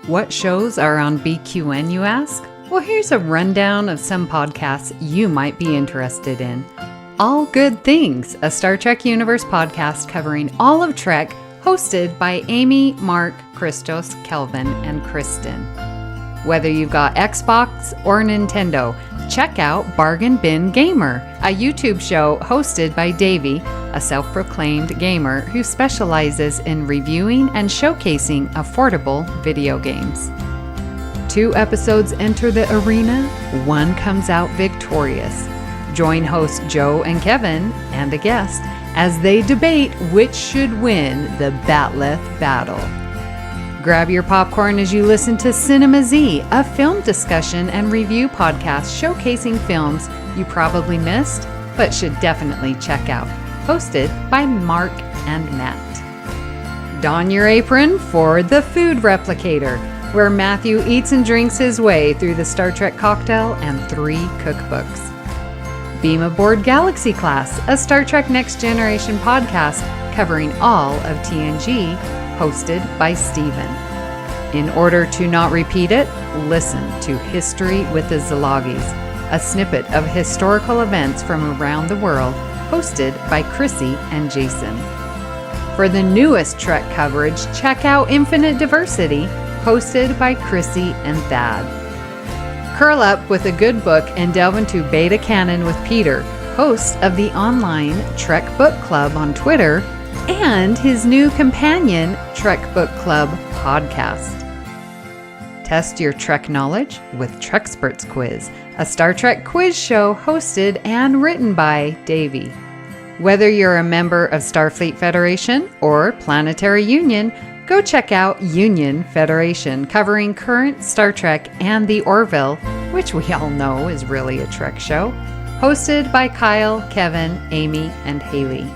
What shows are on BQN, you ask? Well, here's a rundown of some podcasts you might be interested in. All Good Things, a Star Trek Universe podcast covering all of Trek, hosted by Amy, Mark, Christos, Kelvin, and Kristen. Whether you've got Xbox or Nintendo, check out Bargain Bin Gamer, a YouTube show hosted by Davey, a self-proclaimed gamer who specializes in reviewing and showcasing affordable video games. 2 episodes enter the arena, 1 comes out victorious. Join hosts Joe and Kevin, and a guest, as they debate which should win the Batleth battle. Grab your popcorn as you listen to Cinema Z, a film discussion and review podcast showcasing films you probably missed, but should definitely check out. Hosted by Mark and Matt. Don your apron for The Food Replicator, where Matthew eats and drinks his way through the Star Trek cocktail and 3 cookbooks. Beam Aboard Galaxy Class, a Star Trek Next Generation podcast covering all of TNG, hosted by Steven. In order to not repeat it, listen to History with the Zalogis, a snippet of historical events from around the world, hosted by Chrissy and Jason. For the newest Trek coverage, check out Infinite Diversity, hosted by Chrissy and Thad. Curl up with a good book and delve into beta canon with Peter, host of the online Trek Book Club on Twitter, and his new companion, Trek Book Club podcast. Test your Trek knowledge with Trexperts Quiz, a Star Trek quiz show hosted and written by Davey. Whether you're a member of Starfleet Federation or Planetary Union, go check out Union Federation, covering current Star Trek and the Orville, which we all know is really a Trek show, hosted by Kyle, Kevin, Amy, and Haley.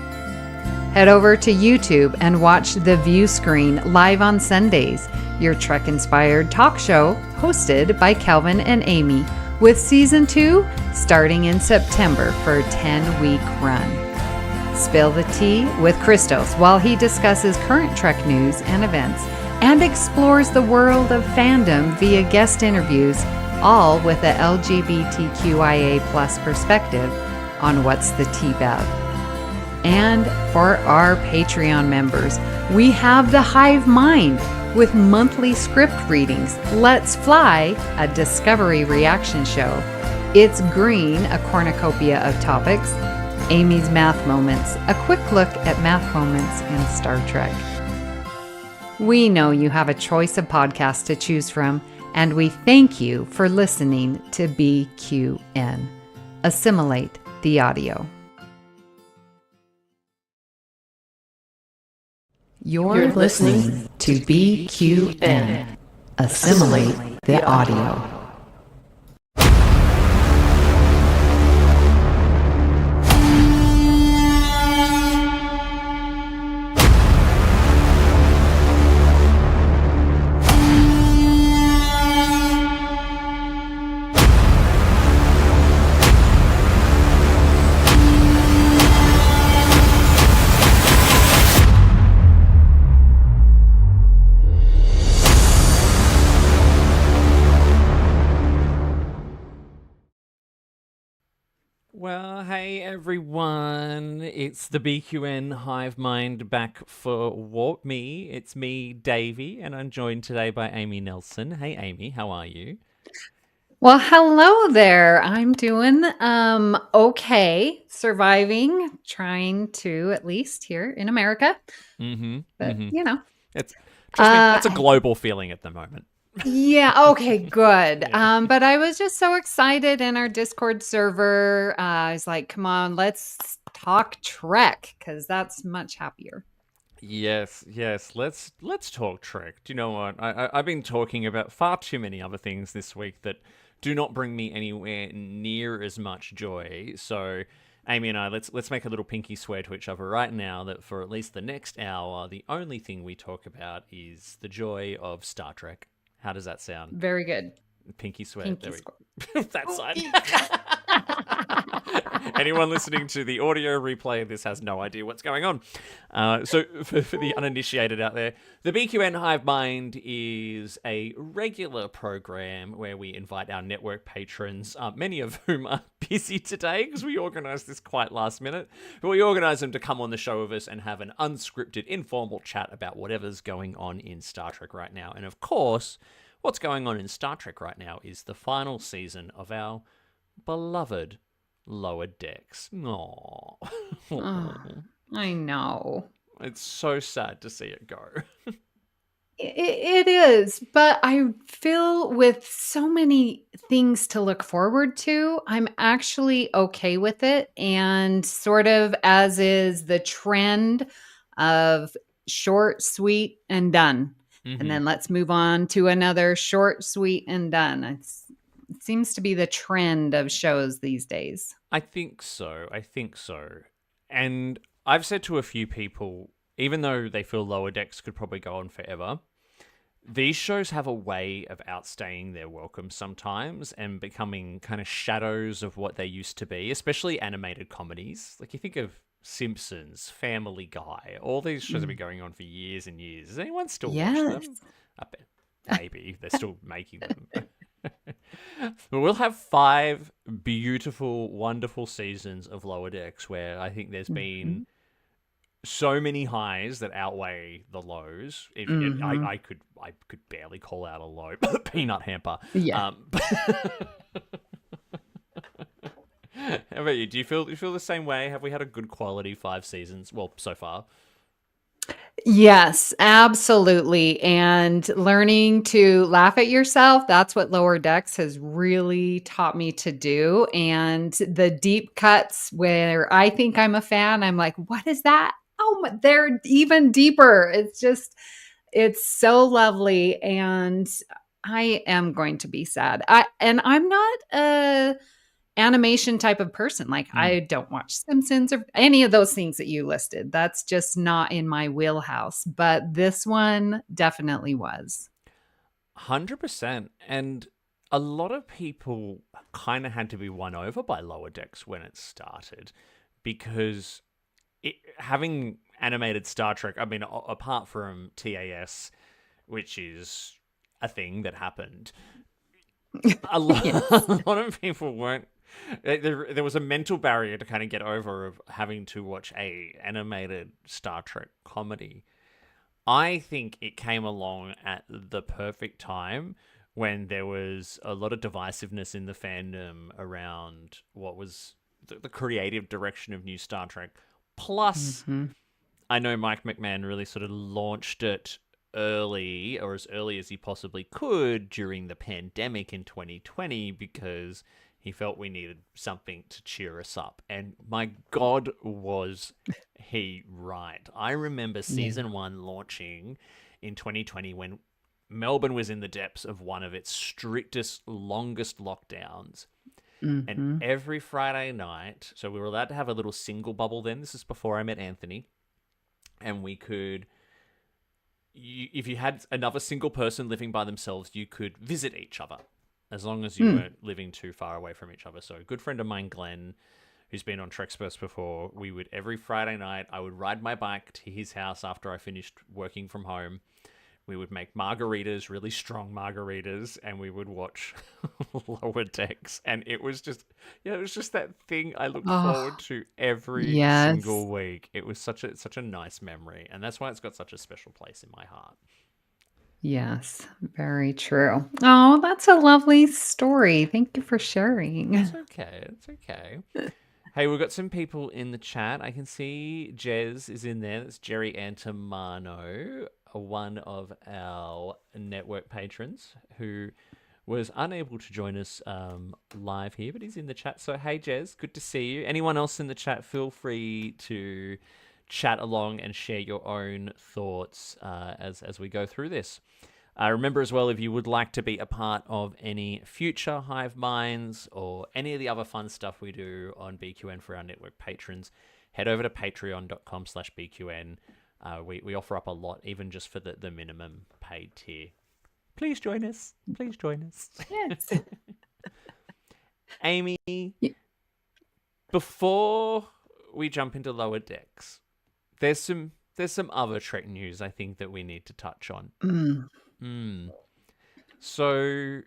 Head over to YouTube and watch The View Screen live on Sundays, your Trek-inspired talk show hosted by Kelvin and Amy, with Season 2 starting in September for a 10-week run. Spill the tea with Christos while he discusses current Trek news and events and explores the world of fandom via guest interviews, all with a LGBTQIA+ perspective on What's the Tea-Bab. And for our Patreon members, we have the Hive Mind with monthly script readings, Let's Fly, a Discovery reaction show, It's Green, a cornucopia of topics, Amy's Math Moments, a quick look at math moments in Star Trek. We know you have a choice of podcasts to choose from, and we thank you for listening to BQN. Assimilate the audio. You're listening to BQN. Assimilate the audio. Well, hey everyone, it's the BQN Hive Mind back for what me. It's me, Davey, and I'm joined today by Amy Nelson. Hey Amy, how are you? Well, hello there. I'm doing okay, surviving, trying to, at least here in America. But you know, It's trust me, that's a global feeling at the moment. Yeah, okay, good. Yeah. But I was just so excited in our Discord server. I was like, come on, let's talk Trek, because that's much happier. Yes. Let's talk Trek. Do you know what? I've been talking about far too many other things this week that do not bring me anywhere near as much joy. So, Amy and I, let's make a little pinky swear to each other right now that for at least the next hour, the only thing we talk about is the joy of Star Trek. How does that sound? Very good. Pinky sweat. Pinky There sweat. we that side. Anyone listening to the audio replay of this has no idea what's going on. So for the uninitiated out there, the BQN Hive Mind is a regular program where we invite our network patrons, many of whom are busy today because we organised this quite last minute, but we organise them to come on the show with us and have an unscripted, informal chat about whatever's going on in Star Trek right now. And of course, what's going on in Star Trek right now is the final season of our beloved Lower Decks. Aww. Oh, I know. It's so sad to see it go. It is, but I feel with so many things to look forward to, I'm actually okay with it. And sort of as is the trend of short, sweet, and done. And then let's move on to another short, sweet, and done. It seems to be the trend of shows these days. I think so. And I've said to a few people, even though they feel Lower Decks could probably go on forever, these shows have a way of outstaying their welcome sometimes and becoming kind of shadows of what they used to be, especially animated comedies. Like you think of Simpsons, Family Guy, all these shows have been going on for years and years. Does anyone still watch them? I bet maybe they're still making them. But we'll have 5 beautiful, wonderful seasons of Lower Decks where I think there's been so many highs that outweigh the lows. I could barely call out a low. Peanut Hamper. Yeah. How about you? Do you feel the same way? Have we had a good quality 5 seasons? Well, so far. Yes, absolutely. And learning to laugh at yourself, that's what Lower Decks has really taught me to do. And the deep cuts where I think I'm a fan, I'm like, what is that? Oh, they're even deeper. It's so lovely. And I am going to be sad. I'm not a animation type of person. Like I don't watch Simpsons or any of those things that you listed. That's just not in my wheelhouse. But this one definitely was. 100%. And a lot of people kind of had to be won over by Lower Decks when it started because having animated Star Trek, I mean, apart from TAS, which is a thing that happened, a lot of people weren't. There was a mental barrier to kind of get over of having to watch a animated Star Trek comedy. I think it came along at the perfect time when there was a lot of divisiveness in the fandom around what was the creative direction of new Star Trek. Plus, I know Mike McMahon really sort of launched it early, or as early as he possibly could during the pandemic in 2020 because he felt we needed something to cheer us up. And my God, was he right. I remember season 1 launching in 2020 when Melbourne was in the depths of one of its strictest, longest lockdowns. And every Friday night, so we were allowed to have a little single bubble then. This is before I met Anthony. And we could, if you had another single person living by themselves, you could visit each other as long as you weren't living too far away from each other. So a good friend of mine, Glenn, who's been on Trexperts before, we would every Friday night, I would ride my bike to his house after I finished working from home. We would make margaritas, really strong margaritas, and we would watch Lower Decks. And it was just, that thing I looked forward to every single week. It was such a nice memory, and that's why it's got such a special place in my heart. Yes, very true. Oh, that's a lovely story. Thank you for sharing. It's okay. Hey, we've got some people in the chat. I can see Jez is in there. That's Jerry Antimano, one of our network patrons who was unable to join us live here, but he's in the chat. So, hey, Jez, good to see you. Anyone else in the chat, feel free to chat along and share your own thoughts as we go through this. Remember as well, if you would like to be a part of any future Hive Minds or any of the other fun stuff we do on BQN for our network patrons, head over to patreon.com/BQN. We offer up a lot, even just for the minimum paid tier. Please join us. Please join us. Yes. Amy, Y- before we jump into Lower Decks, there's some other Trek news I think that we need to touch on. Mm. Hmm. So,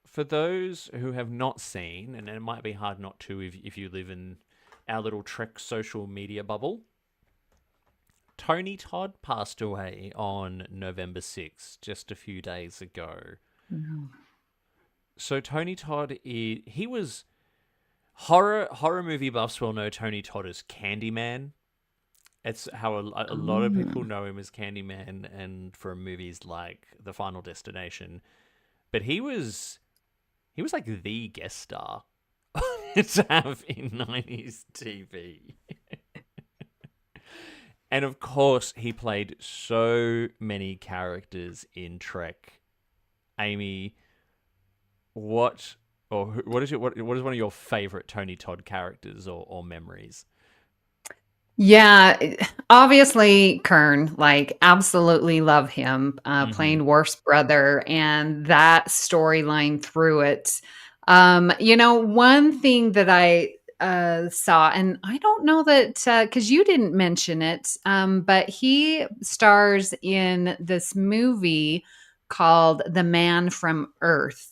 for those who have not seen, and it might be hard not to if you live in our little Trek social media bubble, Tony Todd passed away on November 6th, just a few days ago. No. So Tony Todd, he was horror movie buffs will know Tony Todd as Candyman. It's how a lot of people Mm. know him as Candyman, and from movies like The Final Destination. But he was like the guest star to have in 90s TV. And of course, he played so many characters in Trek. Amy, what what is one of your favorite Tony Todd characters or memories? Yeah, obviously Kern, like absolutely love him, Mm-hmm. playing Worf's brother and that storyline through it. One thing that I saw, and I don't know that because you didn't mention it, but he stars in this movie called The Man from Earth.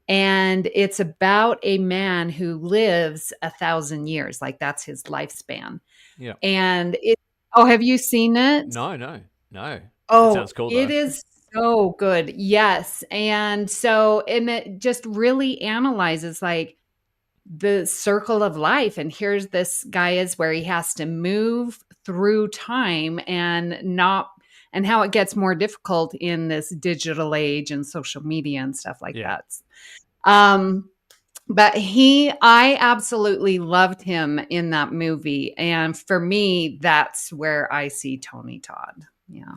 And it's about a man who lives 1,000 years, like that's his lifespan. Yeah. And it Oh, have you seen it? No, no, no. It Oh, sounds cool it though. is so good. Yes. And it just really analyzes like the circle of life. And here's this guy is where he has to move through time and how it gets more difficult in this digital age and social media and stuff like Yeah. that. Um, but I absolutely loved him in that movie. And for me, that's where I see Tony Todd. Yeah.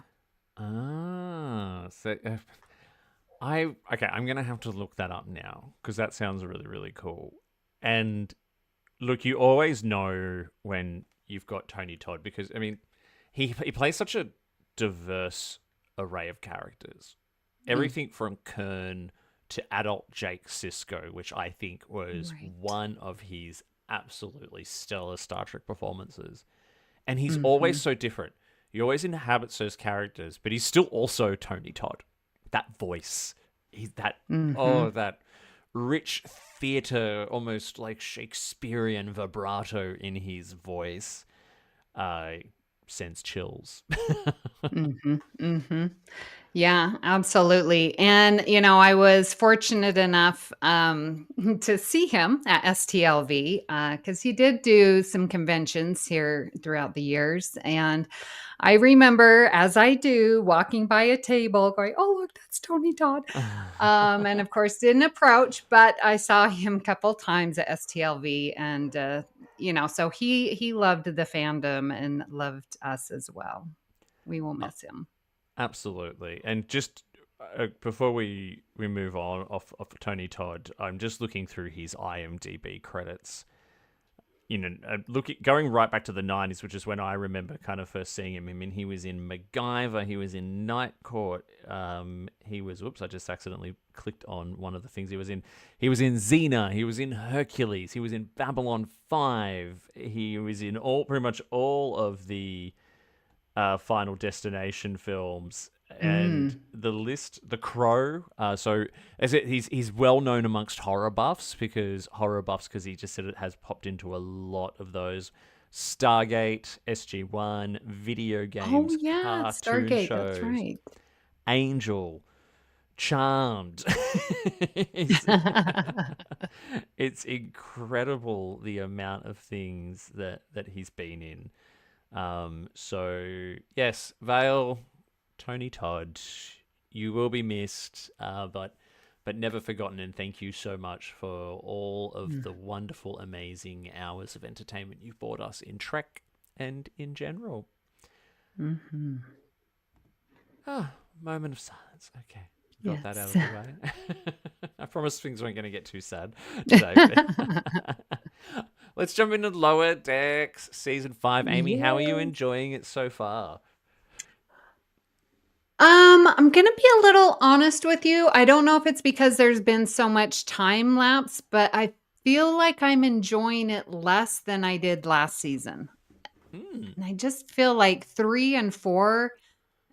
So I'm gonna have to look that up now because that sounds really really cool. And look, you always know when you've got Tony Todd because I mean, he plays such a diverse array of characters. Mm, Everything from Kern to adult Jake Sisko, which I think was right. one of his absolutely stellar Star Trek performances. And he's always Hmm. so different. He always inhabits those characters, but he's still also Tony Todd. That voice, he's Hmm. that rich theater, almost like Shakespearean vibrato in his voice, uh, sends chills. Hmm. Hmm. Yeah, absolutely. And, I was fortunate enough to see him at STLV because he did do some conventions here throughout the years. And I remember, as I do, walking by a table going, oh, look, that's Tony Todd. And of course, didn't approach, but I saw him a couple times at STLV. And, so he loved the fandom and loved us as well. We will Uh, miss him. Absolutely. And just before we move on off Tony Todd, I'm just looking through his IMDb credits. Going right back to the 90s, which is when I remember kind of first seeing him. I mean, he was in MacGyver, he was in Night Court, he was, whoops, I just accidentally clicked on one of the things he was in. He was in Xena, he was in Hercules, he was in Babylon 5, he was in pretty much all of the Final Destination films. And Mm. the list, The Crow. So as he's well known amongst horror buffs because he just said it has popped into a lot of those Stargate, SG1, video Oh, games, yeah, cartoon Stargate, that's shows, right. Angel, Charmed. it's, it's incredible the amount of things that he's been in. So yes, Vale, Tony Todd, you will be missed, but never forgotten. And thank you so much for all of the wonderful, amazing hours of entertainment you've brought us in Trek and in general. Mm-hmm. Ah, moment of silence. Okay, got that out Yes. of the way. I promised things weren't going to get too sad today. Let's jump into Lower Decks season 5. Amy, how are you Yeah. enjoying it so far? I'm gonna be a little honest with you. I don't know if it's because there's been so much time lapse, but I feel like I'm enjoying it less than I did last season. Hmm. And I just feel like 3 and 4,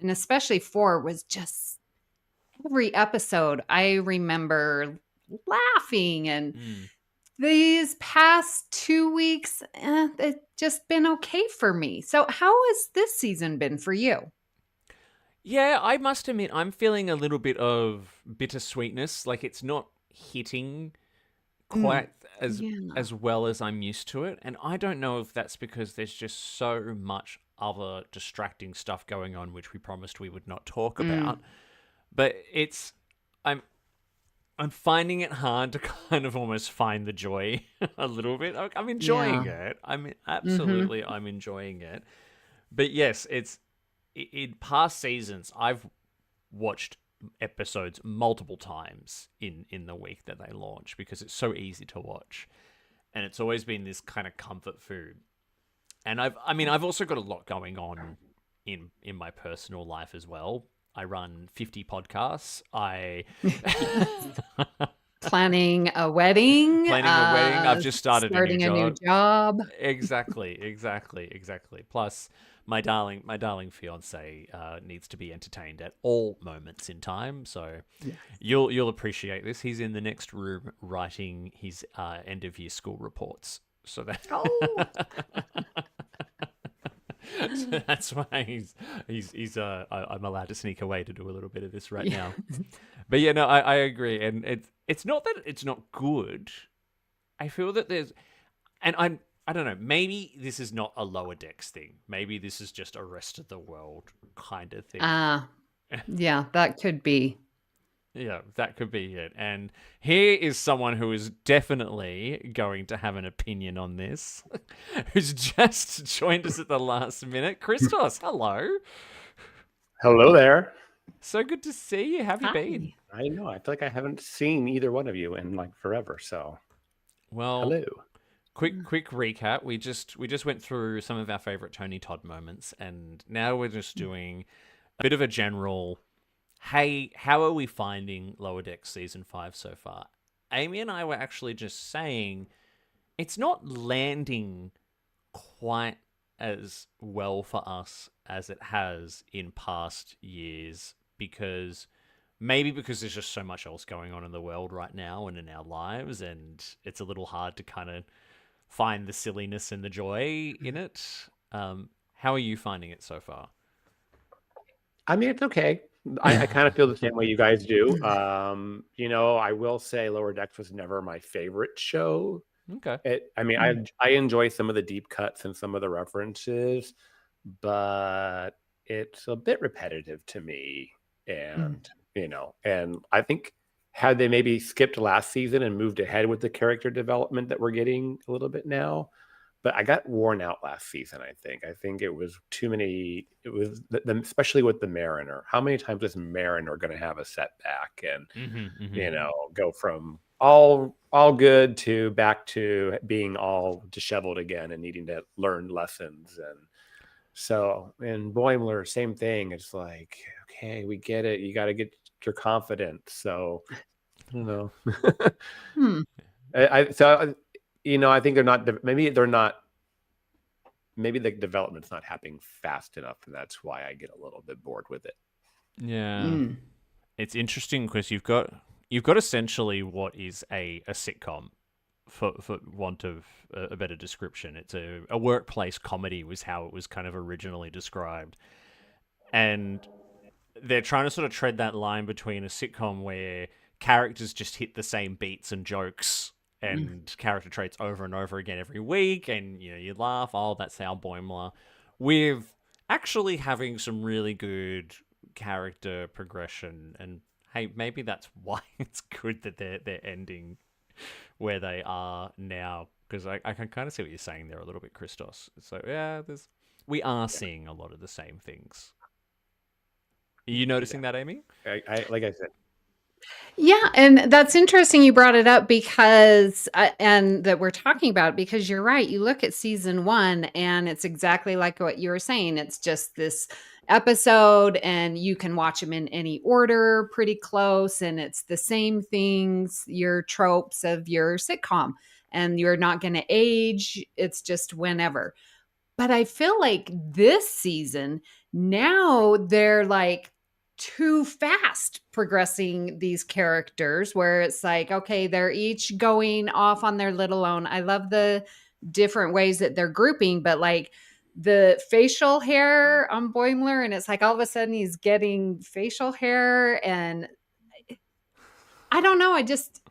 and especially 4 was just every episode I remember laughing, and Hmm. these past 2 weeks, it's just been okay for me. So how has this season been for you? Yeah, I must admit, I'm feeling a little bit of bittersweetness. Like it's not hitting Mm. quite as Yeah. as well as I'm used to it, and I don't know if that's because there's just so much other distracting stuff going on, which we promised we would not talk Mm. about. But I'm I'm finding it hard to kind of almost find the joy a little bit. I'm enjoying Yeah. it. Mhm. I'm enjoying it. But yes, in past seasons I've watched episodes multiple times in the week that they launch because it's so easy to watch, and it's always been this kind of comfort food. And I've also got a lot going on in my personal life as well. I run 50 podcasts. I Planning a wedding, planning a wedding. I've just started a new starting a new job. job. Exactly. Plus, my darling fiance needs to be entertained at all moments in time. So Yes. you'll appreciate this. He's in the next room writing his end of year school reports. So Oh. so that's why I'm allowed to sneak away to do a little bit of this right Yeah. now. But yeah, no, I agree, and it's not that it's not good. I feel that I don't know. Maybe this is not a lower decks thing. Maybe this is just a rest of the world kind of thing. Ah, yeah, that could be. Yeah, that could be it. And here is someone who is definitely going to have an opinion on this, who's just joined us at the last minute. Christos, hello. Hello there. So good to see you. How have you been? Hi. I know. I feel like I haven't seen either one of you in like forever. So, Well, hello. quick recap. We just went through some of our favorite Tony Todd moments, and now we're just doing a bit of a general. Hey, how are we finding Lower Decks season 5 so far? Amy and I were actually just saying it's not landing quite as well for us as it has in past years because maybe because there's just so much else going on in the world right now and in our lives, and it's a little hard to kind of find the silliness and the joy in it. How are you finding it so far? I mean, it's okay. I kind of feel the same way you guys do. I will say Lower Decks was never my favorite show. Okay. I mean, I enjoy some of the deep cuts and some of the references, but it's a bit repetitive to me. Mm. And I think had they maybe skipped last season and moved ahead with the character development that we're getting a little bit now, but I got worn out last season. I think it was too many. It was especially with the Mariner. How many times is Mariner going to have a setback and Mm-hmm. go from all good to back to being all disheveled again and needing to learn lessons? And so in Boimler, same thing. It's like, okay, we get it. You got to get your confidence. So I don't know. Hmm. I think they're not. Maybe the development's not happening fast enough, and that's why I get a little bit bored with it. Yeah. Mm. It's interesting because you've got essentially what is a sitcom, for want of a better description. It's a workplace comedy was how it was kind of originally described, and they're trying to sort of tread that line between a sitcom where characters just hit the same beats and jokes Mm. and character traits over and over again every week, and you laugh. Oh, that's our Boimler. With actually having some really good character progression, and hey, maybe that's why it's good that they're ending where they are now. Because I can kind of see what you're saying there a little bit, Christos. So yeah, we are seeing a lot of the same things. Are you Yeah, noticing that, Amy? I like I said, Yeah, and that's interesting you brought it up because and that we're talking about it, because you're right. You look at season 1 and it's exactly like what you were saying. It's just this episode, and you can watch them in any order pretty close, and it's the same things, your tropes of your sitcom, and you're not going to age. It's just whenever. But I feel like this season, now they're like too fast progressing these characters, where it's like, okay, they're each going off on their little own. I love the different ways that they're grouping, but like the facial hair on Boimler, and it's like all of a sudden he's getting facial hair, and I don't know.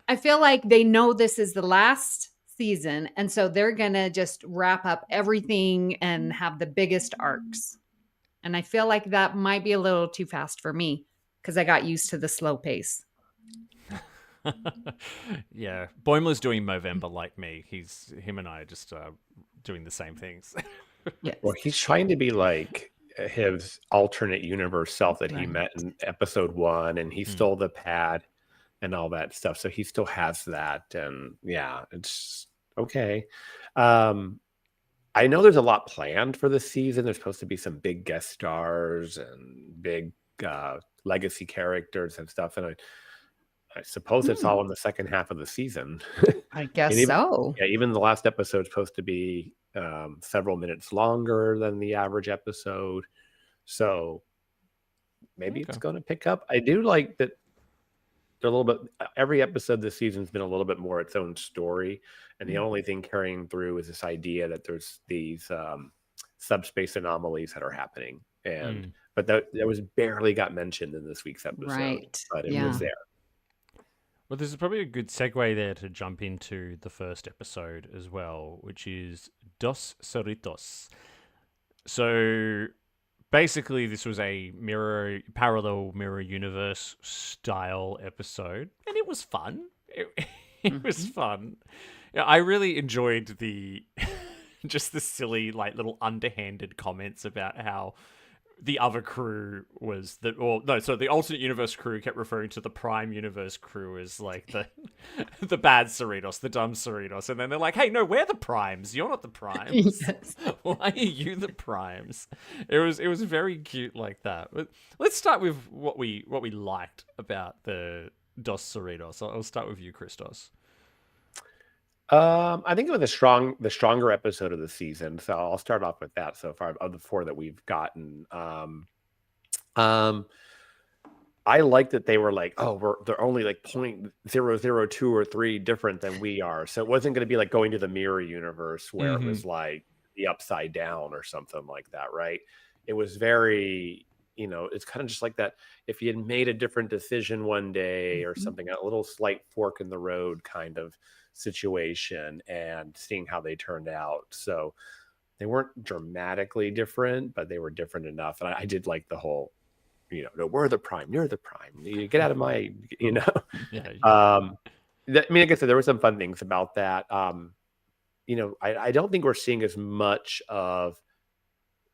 I feel like they know this is the last season. And so they're going to just wrap up everything and have the biggest arcs. And I feel like that might be a little too fast for me because I got used to the slow pace. Yeah, Boimler's doing Movember like me. Him and I are just doing the same things. Yes. Well, he's trying to be like his alternate universe self that he Right. met in episode 1, and he stole the pad and all that stuff. So he still has that, and yeah, it's okay. I know there's a lot planned for this season. There's supposed to be some big guest stars and big legacy characters and stuff, and I suppose it's all in the second half of the season. I guess And even, so. yeah, even the last episode's supposed to be several minutes longer than the average episode. So maybe it's going to pick up. I do like that they're a little bit, every episode this season's been a little bit more its own story. And the only thing carrying through is this idea that there's these subspace anomalies that are happening. And, but that was barely got mentioned in this week's episode. Right. But it was there. Well, this is probably a good segue there to jump into the first episode as well, which is Dos Cerritos. So basically, this was a parallel mirror universe style episode, and it was fun. It was fun. Yeah, I really enjoyed the just the silly, like, little underhanded comments about how the other crew was the, or no, so the alternate universe crew kept referring to the prime universe crew as like the the bad Cerritos, the dumb Cerritos, and then they're like, "Hey, no, we're the primes. You're not the primes. Yes. Why are you the primes?" It was very cute like that. But let's start with what we liked about the Dos Cerritos. I'll start with you, Christos. I think it was the stronger episode of the season. So I'll start off with that so far of the 4 that we've gotten. I like that they were like, oh, they're only like 0.002 or 3 different than we are. So it wasn't going to be like going to the mirror universe where it was like the upside down or something like that, right? It was very, it's kind of just like that. If you had made a different decision one day or something, a little slight fork in the road kind of situation, and seeing how they turned out. So they weren't dramatically different, but they were different enough. And I did like the whole, no, we're the prime, you're the prime. You get out of my, Yeah. like I said, there were some fun things about that. I don't think we're seeing as much of,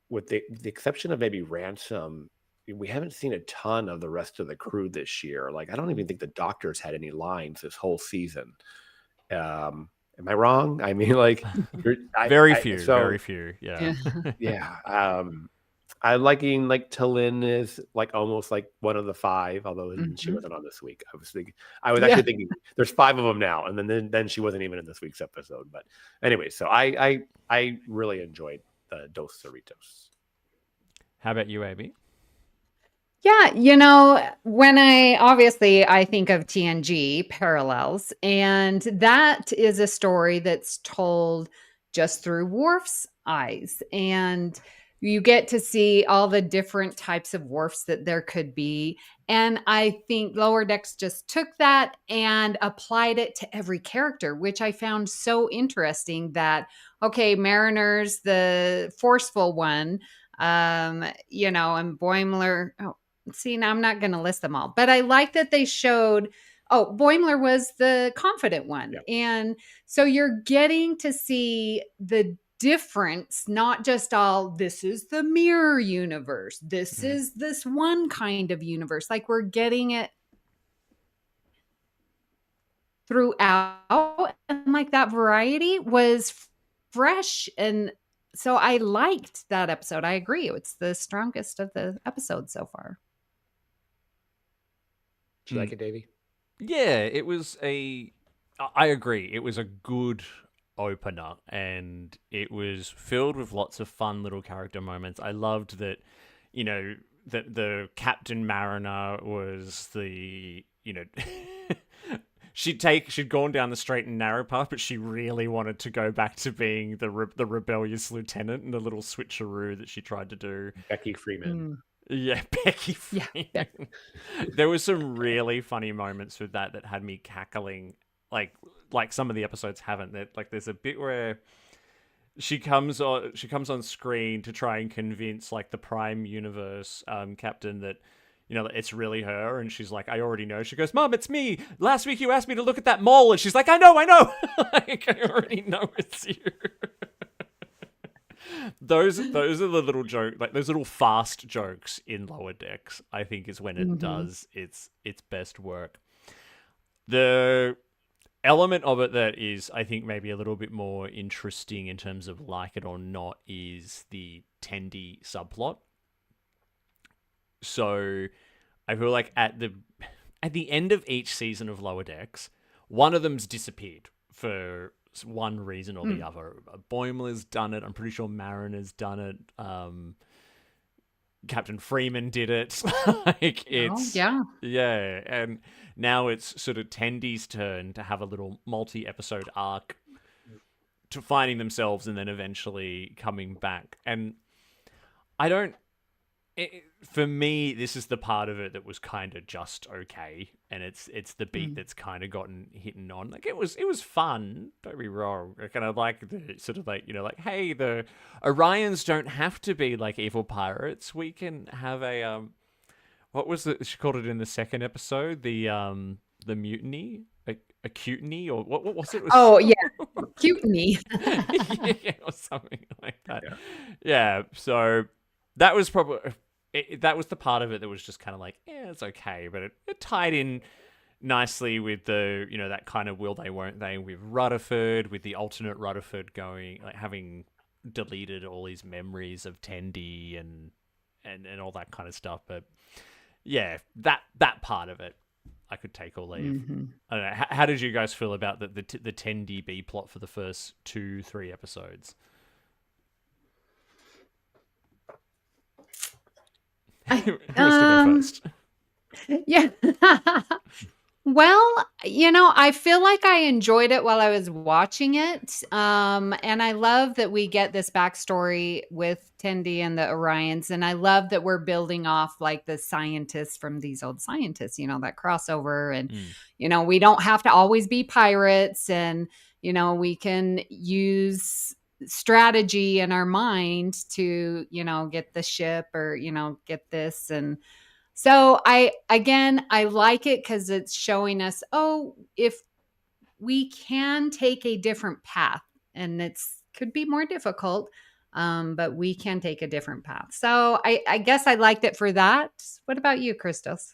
with the exception of maybe Ransom, we haven't seen a ton of the rest of the crew this year. Like, I don't even think the doctors had any lines this whole season. Am I wrong? I mean, like, very few. Yeah. Yeah. I'm liking, like, Talin is like almost like one of the 5, although she wasn't on this week. I was actually thinking there's 5 of them now, and then she wasn't even in this week's episode. But anyway, so I really enjoyed the Dos Cerritos. How about you, AB? Yeah, when I think of TNG parallels, and that is a story that's told just through Worf's eyes. And you get to see all the different types of Worfs that there could be. And I think Lower Decks just took that and applied it to every character, which I found so interesting that, okay, Mariner's the forceful one, and Boimler. See, now I'm not going to list them all, but I like that they showed, Boimler was the confident one. Yep. And so you're getting to see the difference, not just all, this is the mirror universe. This is this one kind of universe. Like, we're getting it throughout. And like, that variety was fresh and So I liked that episode. I agree. It's the strongest of the episodes so far. Did you like it, Davey? Yeah, it was I agree. It was a good opener, and it was filled with lots of fun little character moments. I loved that, that the Captain Mariner was she'd gone down the straight and narrow path, but she really wanted to go back to being the rebellious lieutenant, and the little switcheroo that she tried to do. Becky Freeman. Yeah, Becky Yeah, Freeman. There was some really funny moments with that had me cackling, like some of the episodes haven't. That like there's a bit where she comes on screen to try and convince like the Prime Universe captain that it's really her, and she's like, I already know. She goes, Mom, it's me. Last week you asked me to look at that mole, and she's like, I know. Like, I already know it's you. Those are the little joke, like those little fast jokes in Lower Decks, I think is when it does its best work. The element of it that is, I think, maybe a little bit more interesting in terms of like it or not is the Tendi subplot. So I feel like at the end of each season of Lower Decks, one of them's disappeared for one reason or the other. Boimler's done it. I'm pretty sure Mariner's done it. Captain Freeman did it. Like it's yeah, and now it's sort of Tendy's turn to have a little multi-episode arc to finding themselves and then eventually coming back. And I don't. For me, this is the part of it that was kind of just okay, and it's the beat that's kind of gotten hidden on. Like it was fun. Don't be wrong. I kind of like the sort of like like, hey, the Orions don't have to be like evil pirates. We can have a what was it? She called it in the second episode the mutiny, a cutiny, or what was it? Oh yeah, cutiny. Yeah, or something like that. Yeah. So that was probably. That was the part of it that was just kind of like, yeah, it's okay, but it tied in nicely with the that kind of will they won't they with Rutherford, with the alternate Rutherford going like having deleted all his memories of Tendi and all that kind of stuff. But yeah, that part of it I could take or leave. I don't know. How did you guys feel about the Tendi B plot for the first 2-3 episodes? Who wants to go first? Yeah. Well, I feel like I enjoyed it while I was watching it. And I love that we get this backstory with Tendi and the Orions. And I love that we're building off like the scientists from these old scientists, that crossover. And, we don't have to always be pirates. And, we can use strategy in our mind to, get the ship or, get this. And so I like it because it's showing us, if we can take a different path, and could be more difficult, but we can take a different path. So I guess I liked it for that. What about you, Christos?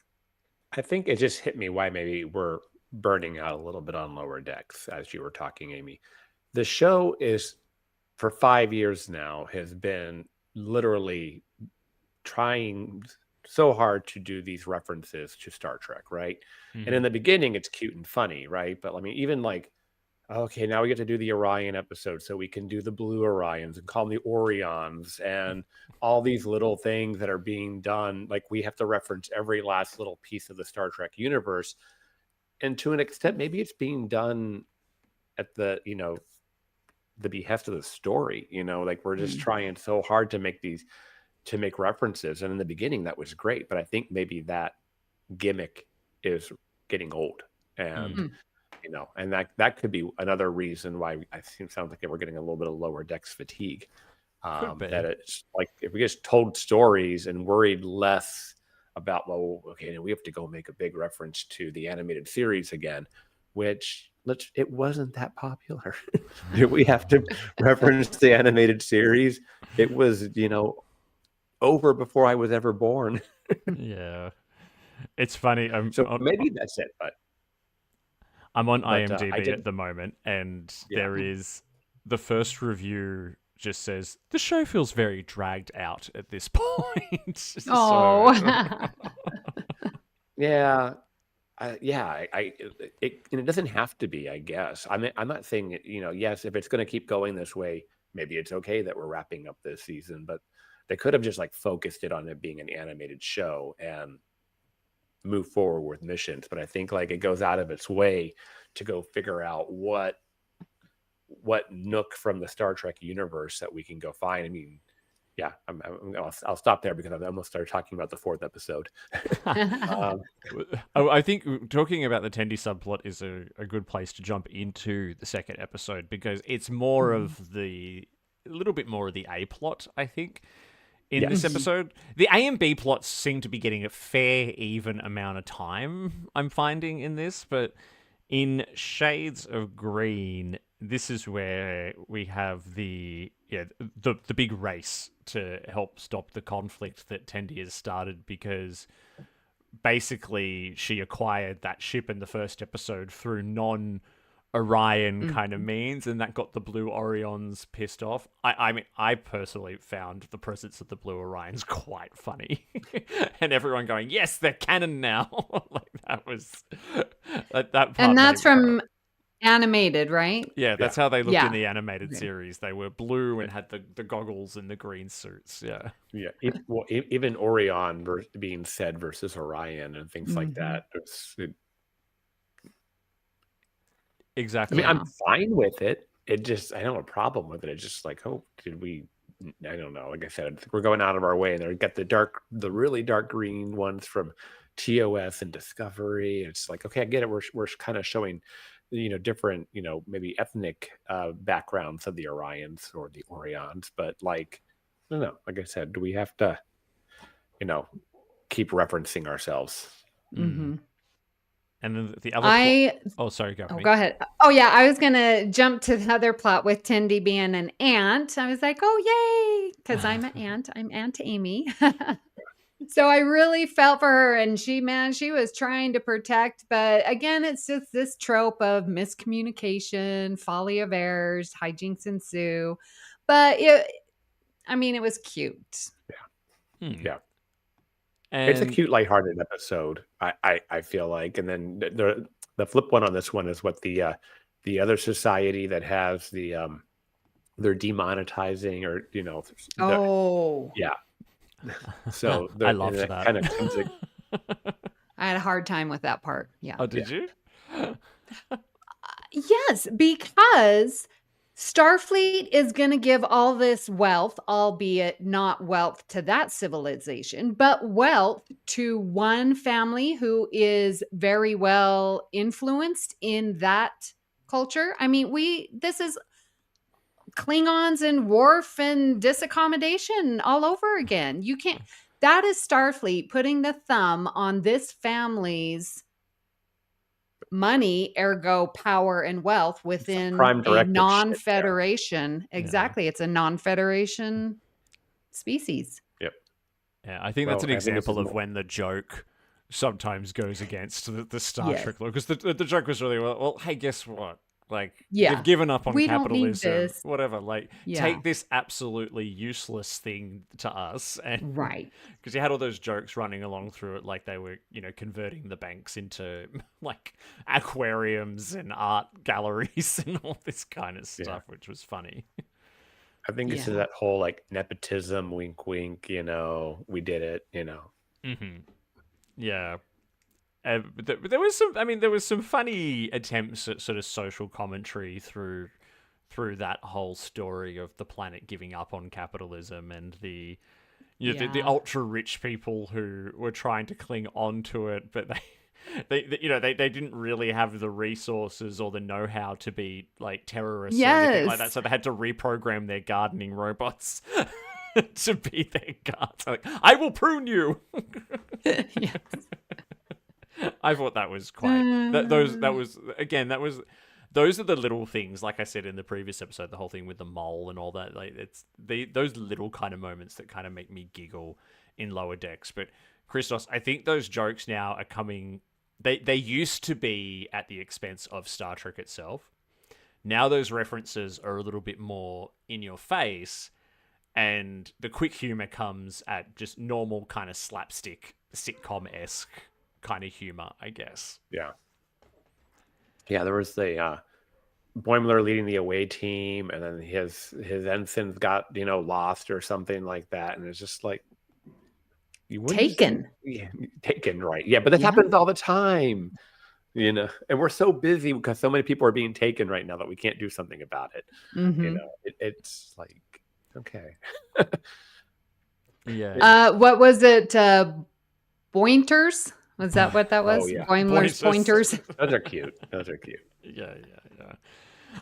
I think it just hit me why maybe we're burning out a little bit on Lower Decks as you were talking, Amy. The show is, for 5 years now, has been literally trying so hard to do these references to Star Trek, right? And in the beginning, it's cute and funny, right? But I mean, even like, okay, now we get to do the Orion episode, so we can do the Blue Orions and call them the Orions, and all these little things that are being done. Like we have to reference every last little piece of the Star Trek universe, and to an extent, maybe it's being done at the the behest of the story. Like we're just trying so hard to make references. And in the beginning, that was great. But I think maybe that gimmick is getting old. And, and that could be another reason why it sounds like we're getting a little bit of Lower Decks fatigue. That it's like if we just told stories and worried less about, well, okay, we have to go make a big reference to the animated series again, which it wasn't that popular. We have to reference the animated series. It was, over before I was ever born. Yeah, it's funny. So maybe that's it. But I'm on IMDb at the moment, and there is the first review just says, the show feels very dragged out at this point. Oh. Yeah. And it doesn't have to be, I guess. I'm not saying, yes, if it's going to keep going this way, maybe it's okay that we're wrapping up this season, but they could have just like focused it on it being an animated show and move forward with missions. But I think like it goes out of its way to go figure out what nook from the Star Trek universe that we can go find. I mean, yeah, I'll stop there because I've almost started talking about the fourth episode. I think talking about the Tendi subplot is a good place to jump into the second episode, because it's more of a little bit more of the A plot, I think, in this episode. The A and B plots seem to be getting a fair, even amount of time, I'm finding in this, but in Shades of Green, this is where we have the big race to help stop the conflict that Tendi has started, because basically she acquired that ship in the first episode through non-Orion kind of means, and that got the Blue Orions pissed off. I mean, I personally found the presence of the Blue Orions quite funny. And everyone going, yes, they're canon now. Like, that was... that part And that's made me from animated, right? Yeah, that's how they looked Yeah. in the animated series. They were blue and had the goggles and the green suits. Yeah. Yeah. Even Orion being said versus Orion and things like that. Exactly. I mean, I'm fine with it. I don't have a problem with it. It's just like, oh, I don't know. Like I said, I think we're going out of our way, and they've got the really dark green ones from TOS and Discovery. It's like, okay, I get it. We're kind of showing, different, maybe ethnic backgrounds of the Orions or the Orions, but like, I don't know. Like I said, do we have to, keep referencing ourselves? Mm-hmm. And then the other oh, sorry, go ahead. Oh yeah, I was gonna jump to the other plot with Tendi being an ant. I was like, oh yay, because I'm an ant. I'm Aunt Amy. So I really felt for her, and she was trying to protect, but again, it's just this trope of miscommunication, folly of errors, hijinks ensue. But it was cute. Yeah. Yeah. And it's a cute, lighthearted episode, I feel like. And then the flip one on this one is what the other society that has they're demonetizing, or yeah. So I loved that. Kind of comes I had a hard time with that part. Yeah. Oh, did you? Yes, because Starfleet is going to give all this wealth, albeit not wealth to that civilization, but wealth to one family who is very well influenced in that culture. I mean, this is Klingons and Worf and disaccommodation all over again. You can't, that is Starfleet putting the thumb on this family's money, ergo power and wealth within a non-federation. Shit, yeah. Exactly. Yeah. It's a non-federation species. Yep. Yeah, I think that's an example of when the joke sometimes goes against the Star Trek law. Because the joke was really, well, hey, guess what? Like, they've given up on capitalism, whatever. Like, take this absolutely useless thing to us. And right. Because you had all those jokes running along through it, like they were, converting the banks into, like, aquariums and art galleries and all this kind of stuff, which was funny. I think it's that whole, like, nepotism, wink, wink, we did it, Mm-hmm. Yeah. There was some funny attempts at sort of social commentary through that whole story of the planet giving up on capitalism and the ultra rich people who were trying to cling on to it, but they didn't really have the resources or the know-how to be like terrorists or anything like that, so they had to reprogram their gardening robots to be their guards. Like, I will prune you. Yes. I thought that was quite. Those are the little things. Like I said in the previous episode, the whole thing with the mole and all that. Like those little kind of moments that kind of make me giggle in Lower Decks. But Christos, I think those jokes now are coming. They used to be at the expense of Star Trek itself. Now those references are a little bit more in your face, and the quick humor comes at just normal kind of slapstick, sitcom-esque kind of humor, I guess. Yeah. Yeah, there was the Boimler leading the away team, and then his ensigns got lost or something like that, and it's just like you wouldn't just- Taken. yeah, taken, right? Yeah, but this Yeah. happens all the time, and we're so busy because so many people are being taken right now that we can't do something about it. Mm-hmm. It's like okay, Yeah. What was it? Pointers? Was that what that was? Oh, yeah. Boimler's Pointers. pointers. those are cute. Those are cute. Yeah.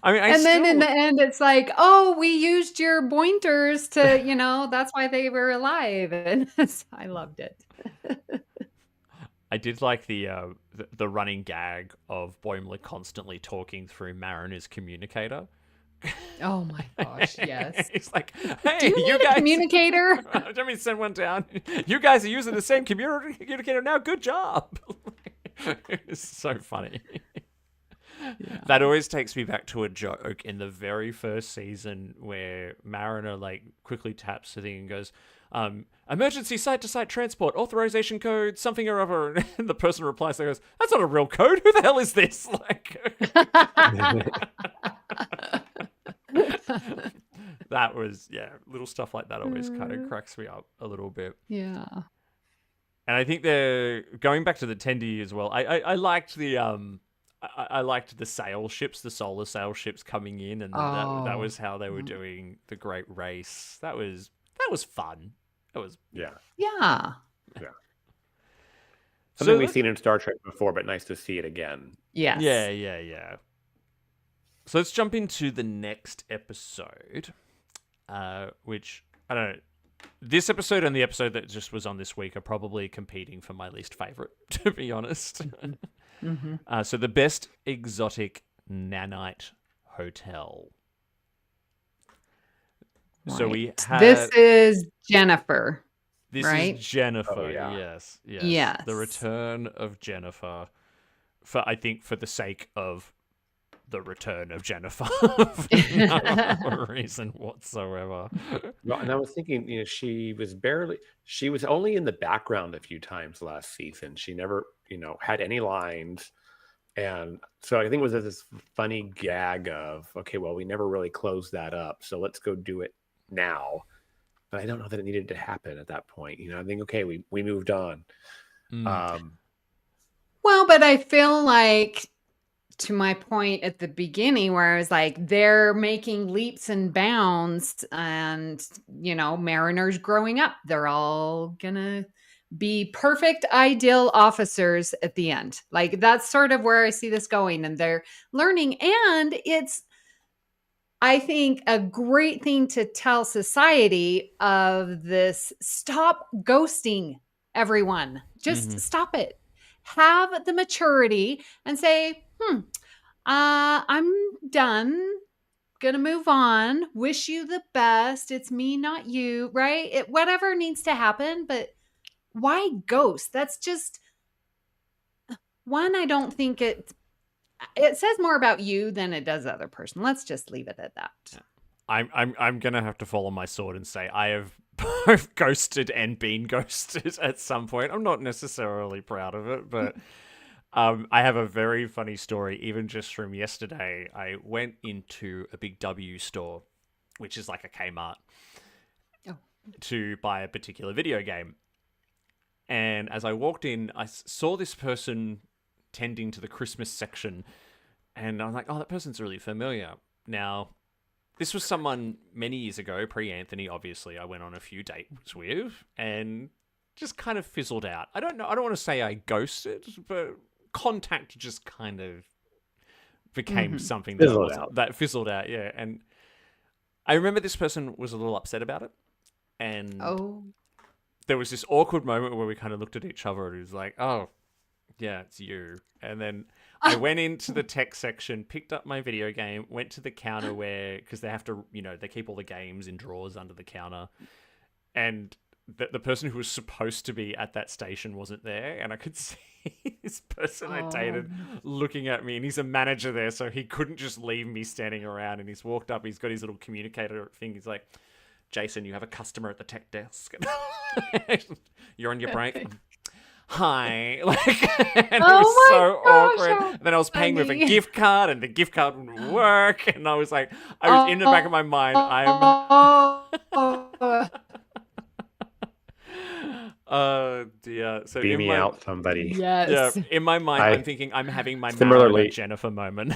I mean, And then in the end, it's like, oh, we used your pointers to, that's why they were alive. And I loved it. I did like the running gag of Boimler constantly talking through Mariner's communicator. Oh my gosh, yes. He's like, hey, Do you need a guys. communicator? Let me send one down. You guys are using the same communicator now. Good job. It's so funny. Yeah. That always takes me back to a joke in the very first season where Mariner quickly taps the thing and goes, emergency site-to-site transport, authorization code, something or other. And the person replies, they goes, that's not a real code. Who the hell is this? That was, little stuff like that always kind of cracks me up a little bit. Yeah. And I think they're going back to the Tendi as well. I liked the I liked the sail ships, the solar sail ships coming in, and that was how they were doing the Great Race. That was fun. That was Yeah. Something we've seen in Star Trek before, but nice to see it again. Yes. Yeah. So let's jump into the next episode, which I don't know. This episode and the episode that just was on this week are probably competing for my least favorite, to be honest. Mm-hmm. So the best exotic nanite hotel. Right. So we had This is Jennifer. This right? is Jennifer. Oh, yeah. Yes. Yes. The return of Jennifer. I think for the sake of the return of Jennifer, for no reason whatsoever. Well, and I was thinking, she was only in the background a few times last season. She never, had any lines. And so I think it was this funny gag of, okay, well, we never really closed that up, so let's go do it now. But I don't know that it needed to happen at that point. I think, okay, we moved on. Well, but I feel like, to my point at the beginning, where I was like, they're making leaps and bounds, and Mariner's growing up. They're all gonna be perfect, ideal officers at the end. Like, that's sort of where I see this going, and they're learning. And it's, I think, a great thing to tell society of this: stop ghosting everyone. Just stop it. Have the maturity and say, I'm done. Gonna move on. Wish you the best. It's me, not you, right? Whatever needs to happen, but why ghost? That's just one. I don't think it says more about you than it does the other person. Let's just leave it at that. I'm gonna have to follow my sword and say I have both ghosted and been ghosted at some point. I'm not necessarily proud of it, but I have a very funny story, even just from yesterday. I went into a Big W store, which is like a Kmart, to buy a particular video game. And as I walked in, I saw this person tending to the Christmas section, and I'm like, oh, that person's really familiar. Now, this was someone many years ago, pre-Anthony, obviously, I went on a few dates with, and just kind of fizzled out. I don't want to say I ghosted, but contact just kind of became something that fizzled out, yeah. And I remember this person was a little upset about it, and there was this awkward moment where we kind of looked at each other, and it was like, oh, yeah, it's you. And then I went into the tech section, picked up my video game, went to the counter because they have to, they keep all the games in drawers under the counter, and the person who was supposed to be at that station wasn't there, and I could see this person I dated looking at me, and he's a manager there, so he couldn't just leave me standing around. And he's walked up, he's got his little communicator thing. He's like, "Jason, you have a customer at the tech desk. You're on your break." Hi, like, and it was so awkward. And then I was paying with a gift card, and the gift card wouldn't work, and I was like, I was in the back of my mind, oh dear. So Beam me out, somebody. Yes. Yeah, in my mind, I'm thinking I'm having my Similarly- Mara Jennifer moment.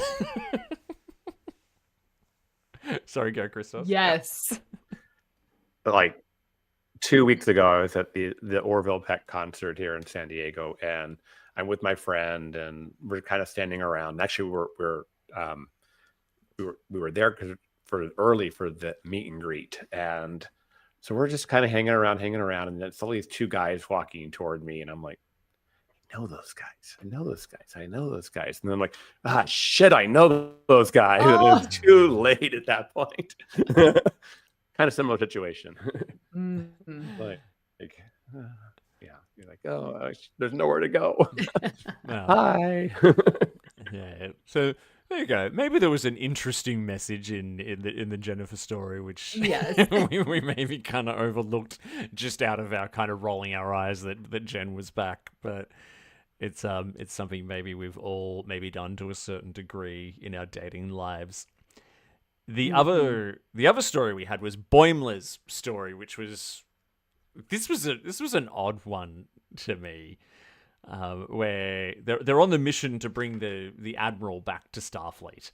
Sorry, go, Christos. Yes. Like 2 weeks ago, I was at the Orville Peck concert here in San Diego, and I'm with my friend, and we're kind of standing around. Actually, we were there early for the meet and greet, and so we're just kind of hanging around, and then suddenly these two guys walking toward me, and I'm like, I know those guys. And then I'm like, shit, I know those guys. And it was too late at that point. Kind of similar situation. Like, yeah, you're like, there's nowhere to go. Hi. Yeah. So there you go. Maybe there was an interesting message in the Jennifer story, which we maybe kind of overlooked just out of our kind of rolling our eyes that Jen was back. But it's something maybe we've all maybe done to a certain degree in our dating lives. The other story we had was Boimler's story, which was this was an odd one to me, where they're on the mission to bring the Admiral back to Starfleet,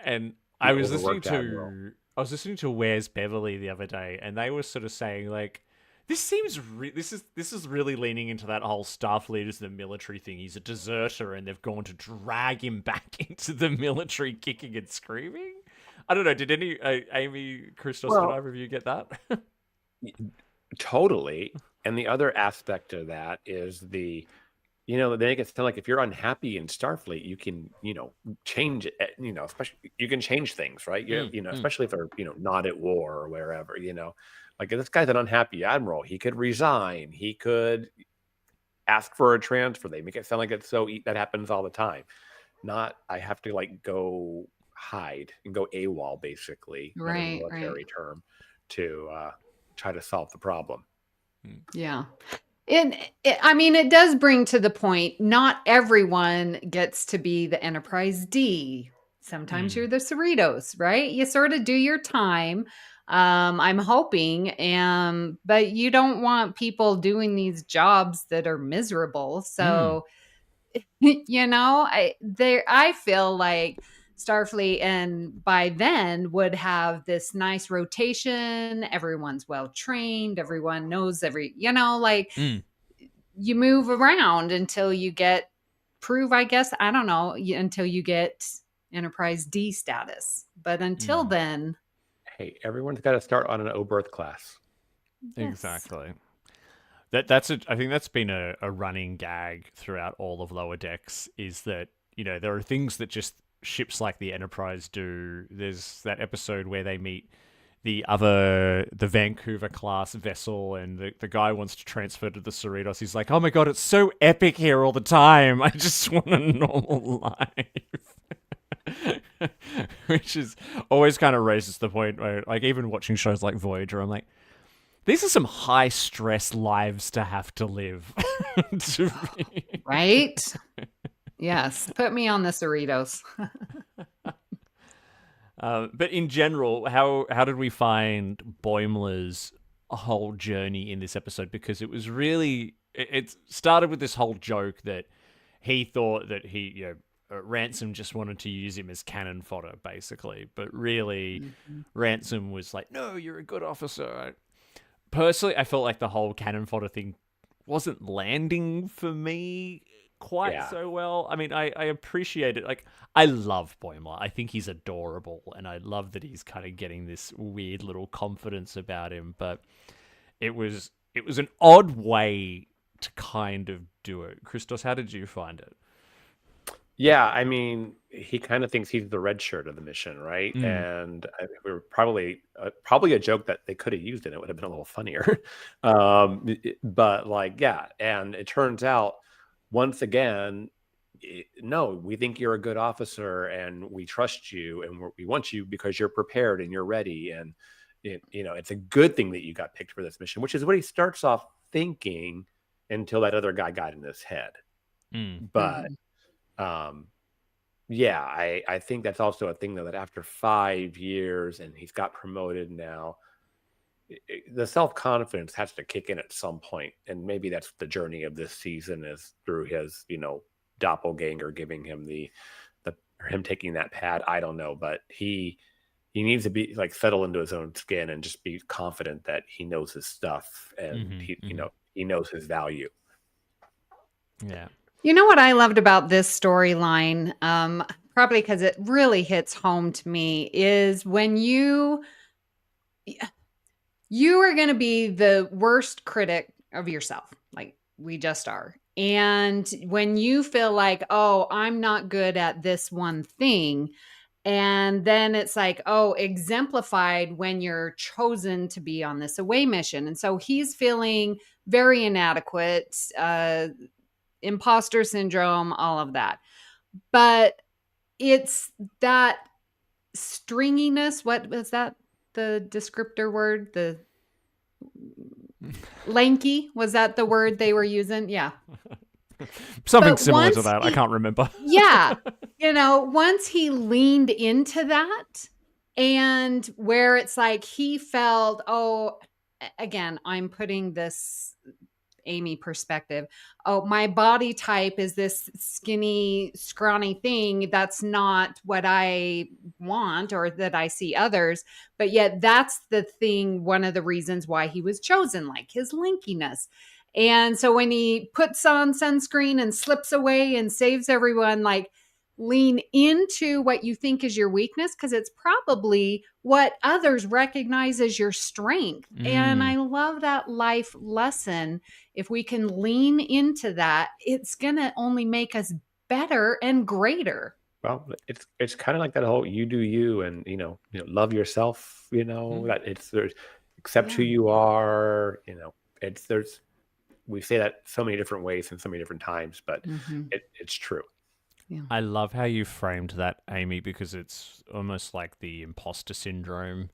and I was listening to Where's Beverly the other day, and they were sort of saying like, this is really leaning into that whole Starfleet as the military thing. He's a deserter, and they've gone to drag him back into the military, kicking and screaming. I don't know. Did Amy, Christos, did either of you get that? Totally. And the other aspect of that is they make it sound like if you're unhappy in Starfleet, you can, change it, especially you can change things, right? Especially if they're, not at war or wherever, like this guy's an unhappy admiral. He could resign. He could ask for a transfer. They make it sound like that happens all the time. Not, I have to like go hide and go AWOL, basically, right, military term, to try to solve the problem. Yeah. It does bring to the point, not everyone gets to be the Enterprise D. Sometimes you're the Cerritos, right? You sort of do your time. I'm hoping, but you don't want people doing these jobs that are miserable. So, I feel like Starfleet, and by then would have this nice rotation. Everyone's well trained. Everyone knows you move around until you get until you get Enterprise D status. But until then, hey, everyone's got to start on an Oberth class. yes. Exactly. I think that's been a running gag throughout all of Lower Decks, is that, there are things that just ships like the Enterprise do. There's that episode where they meet the Vancouver class vessel, and the guy wants to transfer to the Cerritos. He's like, oh my god, it's so epic here all the time. I just want a normal life. Which is always kind of raises the point where, like, even watching shows like Voyager, I'm like, these are some high stress lives to have to live. Right? Yes. Put me on the Cerritos. But in general, how did we find Boimler's whole journey in this episode? Because it was really, it started with this whole joke that he thought that Ransom just wanted to use him as cannon fodder, basically. But really, Ransom was like, no, you're a good officer. Personally, I felt like the whole cannon fodder thing wasn't landing for me quite so well. I mean, I appreciate it. Like, I love Boimler. I think he's adorable, and I love that he's kind of getting this weird little confidence about him. But it was an odd way to kind of do it. Christos, how did you find it? Yeah, I mean, he kind of thinks he's the red shirt of the mission, right? Mm. And we were probably a joke that they could have used, and it would have been a little funnier. But like, yeah, and it turns out once again, no, we think you're a good officer, and we trust you, and we want you because you're prepared and you're ready, and it's a good thing that you got picked for this mission, which is what he starts off thinking until that other guy got in his head. Mm. But um yeah, I think that's also a thing though, that after 5 years and he's got promoted now, the self-confidence has to kick in at some point, and maybe that's the journey of this season, is through his doppelganger giving him the or him taking that pad. I don't know, but he needs to be like settle into his own skin and just be confident that he knows his stuff, and Hmm. he Hmm. he knows his value. Yeah. You know what I loved about this storyline, probably because it really hits home to me, is when you are going to be the worst critic of yourself, like we just are. And when you feel like, oh, I'm not good at this one thing, and then it's like, oh, exemplified when you're chosen to be on this away mission. And so he's feeling very inadequate, imposter syndrome, all of that. But it's that stringiness. What was that? The descriptor word? The lanky, was that the word they were using? Yeah. Something But similar to once that. I he, can't remember. yeah, once he leaned into that, and where it's like he felt, oh, again, I'm putting this Amy perspective. Oh, my body type is this skinny, scrawny thing. That's not what I want or that I see others. But yet, that's the thing, one of the reasons why he was chosen, like his linkiness. And so when he puts on sunscreen and slips away and saves everyone, like, lean into what you think is your weakness, because it's probably what others recognize as your strength. And Mm. I love that life lesson. If we can lean into that, it's going to only make us better and greater. Well, it's kind of like that whole "you do you," and love yourself. Mm. That there's accept who Yeah. you are. It's there's we say that so many different ways and so many different times, but Hmm. it's true. Yeah. I love how you framed that, Amy, because it's almost like the imposter syndrome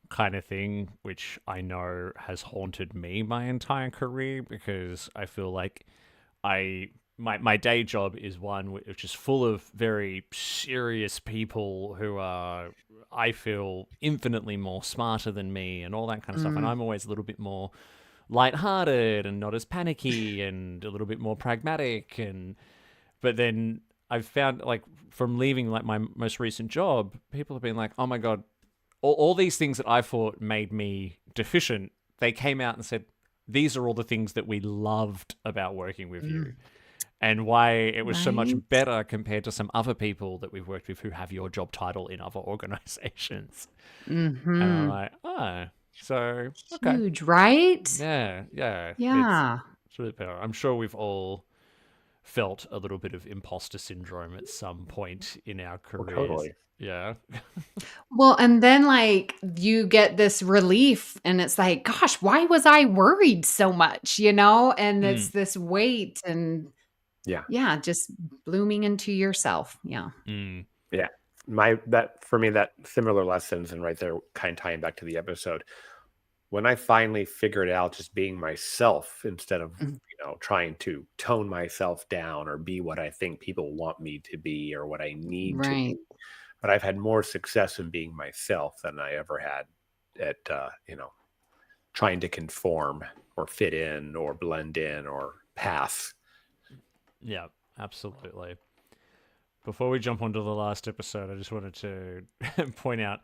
kind of thing, which I know has haunted me my entire career, because I feel like my day job is one which is full of very serious people who are, I feel, infinitely more smarter than me and all that kind of stuff, and Mm. I'm always a little bit more lighthearted and not as panicky and a little bit more pragmatic. And but then I've found, like, from leaving like my most recent job, people have been like, oh my god, all these things that I thought made me deficient, they came out and said, these are all the things that we loved about working with you, Mm. and why it was so much Right. better compared to some other people that we've worked with who have your job title in other organizations. And I'm Hmm. like, oh, so okay. Huge, right? Yeah, yeah. Yeah. It's really better. I'm sure we've all felt a little bit of imposter syndrome at some point in our Oh, careers. totally. Yeah. Well, and then like you get this relief, and it's like, gosh, why was I worried so much, And it's Mm, this weight, and Yeah, yeah, just blooming into yourself. Yeah. mm, yeah. For me, that similar lessons, and right there, kind of tying back to the episode, when I finally figured out just being myself instead of Mhm. trying to tone myself down or be what I think people want me to be or what I need to be. Right. But I've had more success in being myself than I ever had at trying to conform or fit in or blend in or pass. yeah, absolutely. Before we jump onto the last episode, I just wanted to point out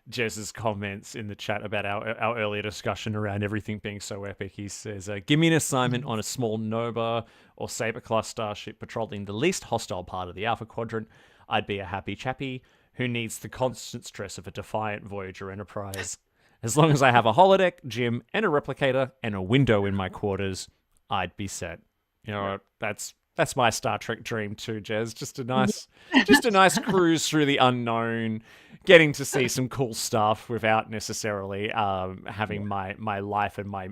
Jez's comments in the chat about our earlier discussion around everything being so epic. He says, give me an assignment on a small Nova or Saber class starship patrolling the least hostile part of the Alpha Quadrant. I'd be a happy chappy who needs the constant stress of a defiant Voyager Enterprise. As long as I have a holodeck, gym, and a replicator, and a window in my quarters, I'd be set. Yeah. That's that's my Star Trek dream too, Jez. Just a nice cruise through the unknown, getting to see some cool stuff without necessarily having my life and my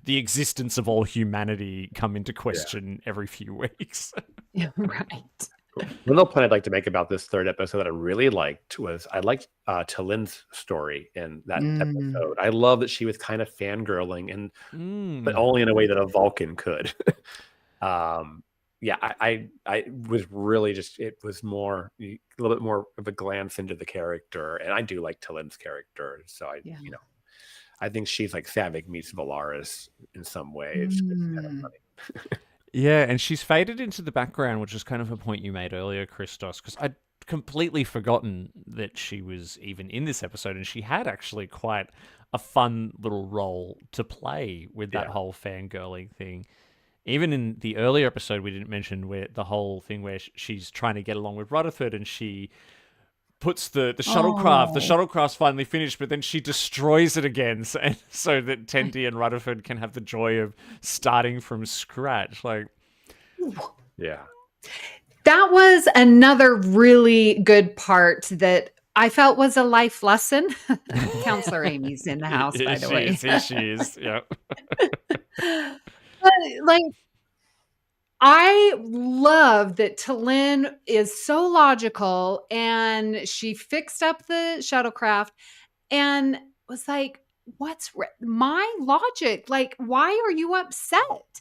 the existence of all humanity come into question every few weeks. Right. One little point I'd like to make about this third episode that I really liked was I liked Talin's story in that episode. I love that she was kind of fangirling, but only in a way that a Vulcan could. I was really it was more a little bit more of a glance into the character, and I do like Talin's character. So I think she's like Savick meets Valaris in some ways. It's kind of funny. Yeah, and she's faded into the background, which is kind of a point you made earlier, Christos, because I'd completely forgotten that she was even in this episode, and she had actually quite a fun little role to play with that whole fangirling thing. Even in the earlier episode, we didn't mention where the whole thing where she's trying to get along with Rutherford, and she puts the shuttlecraft. The shuttlecraft's finally finished, but then she destroys it again, so that Tendi and Rutherford can have the joy of starting from scratch. Like, yeah, that was another really good part that I felt was a life lesson. Counselor Amy's in the house, by the way. Here she is. Yeah. Like, I love that Talin is so logical, and she fixed up the shuttlecraft and was like, what's my logic? Like, why are you upset?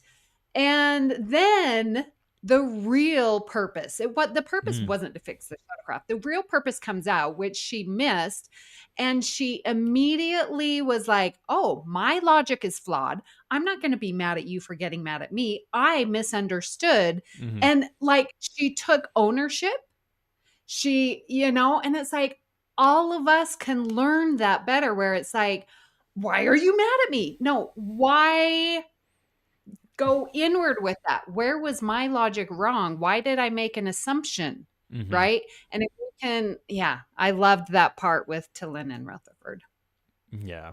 And then the real purpose, the purpose wasn't to fix the shuttlecraft. The real purpose comes out, which she missed. And she immediately was like, oh, my logic is flawed. I'm not going to be mad at you for getting mad at me. I misunderstood. And like, she took ownership. And it's like, all of us can learn that better, where it's like, why are you mad at me? No, why go inward with that? Where was my logic wrong? Why did I make an assumption? Right. And if we can, I loved that part with Talin and Rutherford. Yeah.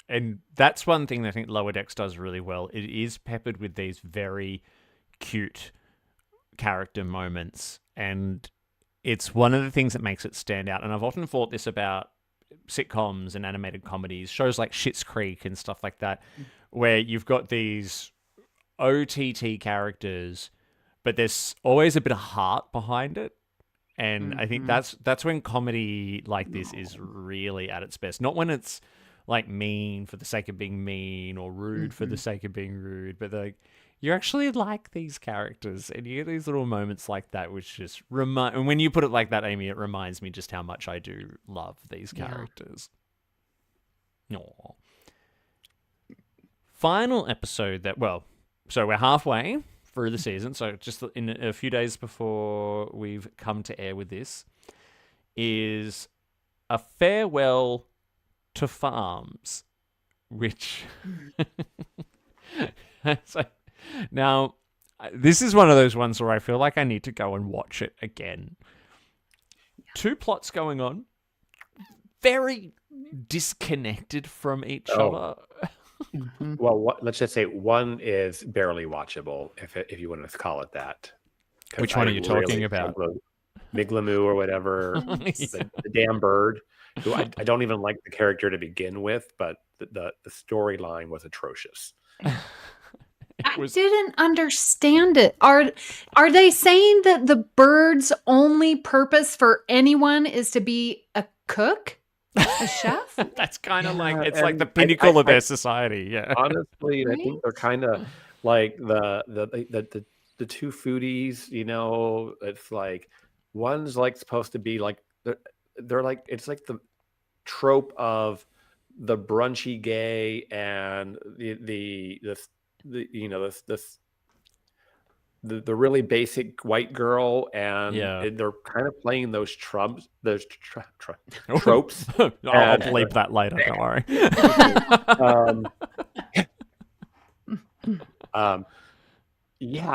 And that's one thing that I think Lower Decks does really well. It is peppered with these very cute character moments, and it's one of the things that makes it stand out. And I've often thought this about sitcoms and animated comedies, shows like Schitt's Creek and stuff like that, where you've got these OTT characters, but there's always a bit of heart behind it. And I think that's when comedy like this is really at its best. Not when it's like mean for the sake of being mean or rude for the sake of being rude, but like you actually like these characters, and you get these little moments like that, which just remind. And when you put it like that, Amy, it reminds me just how much I do love these characters. Aww. Final episode so we're halfway through the season, so just in a few days before we've come to air with this, is a farewell to farms, which now this is one of those ones where I feel like I need to go and watch it again. Two plots going on, very disconnected from each other. Well, let's just say one is barely watchable, if you want to call it that. Which one are you talking about? Miglamoo or whatever, the damn bird, who I don't even like the character to begin with, but the storyline was atrocious. I didn't understand it. Are they saying that the bird's only purpose for anyone is to be a cook? A chef? That's kind of like, it's like the pinnacle of their society. Yeah. Honestly, I think they're kind of like the two foodies, it's like one's like supposed to be like they're like, it's like the trope of the brunchy gay and the really basic white girl, and they're kind of playing those tropes. I'll bleep that later. Don't worry.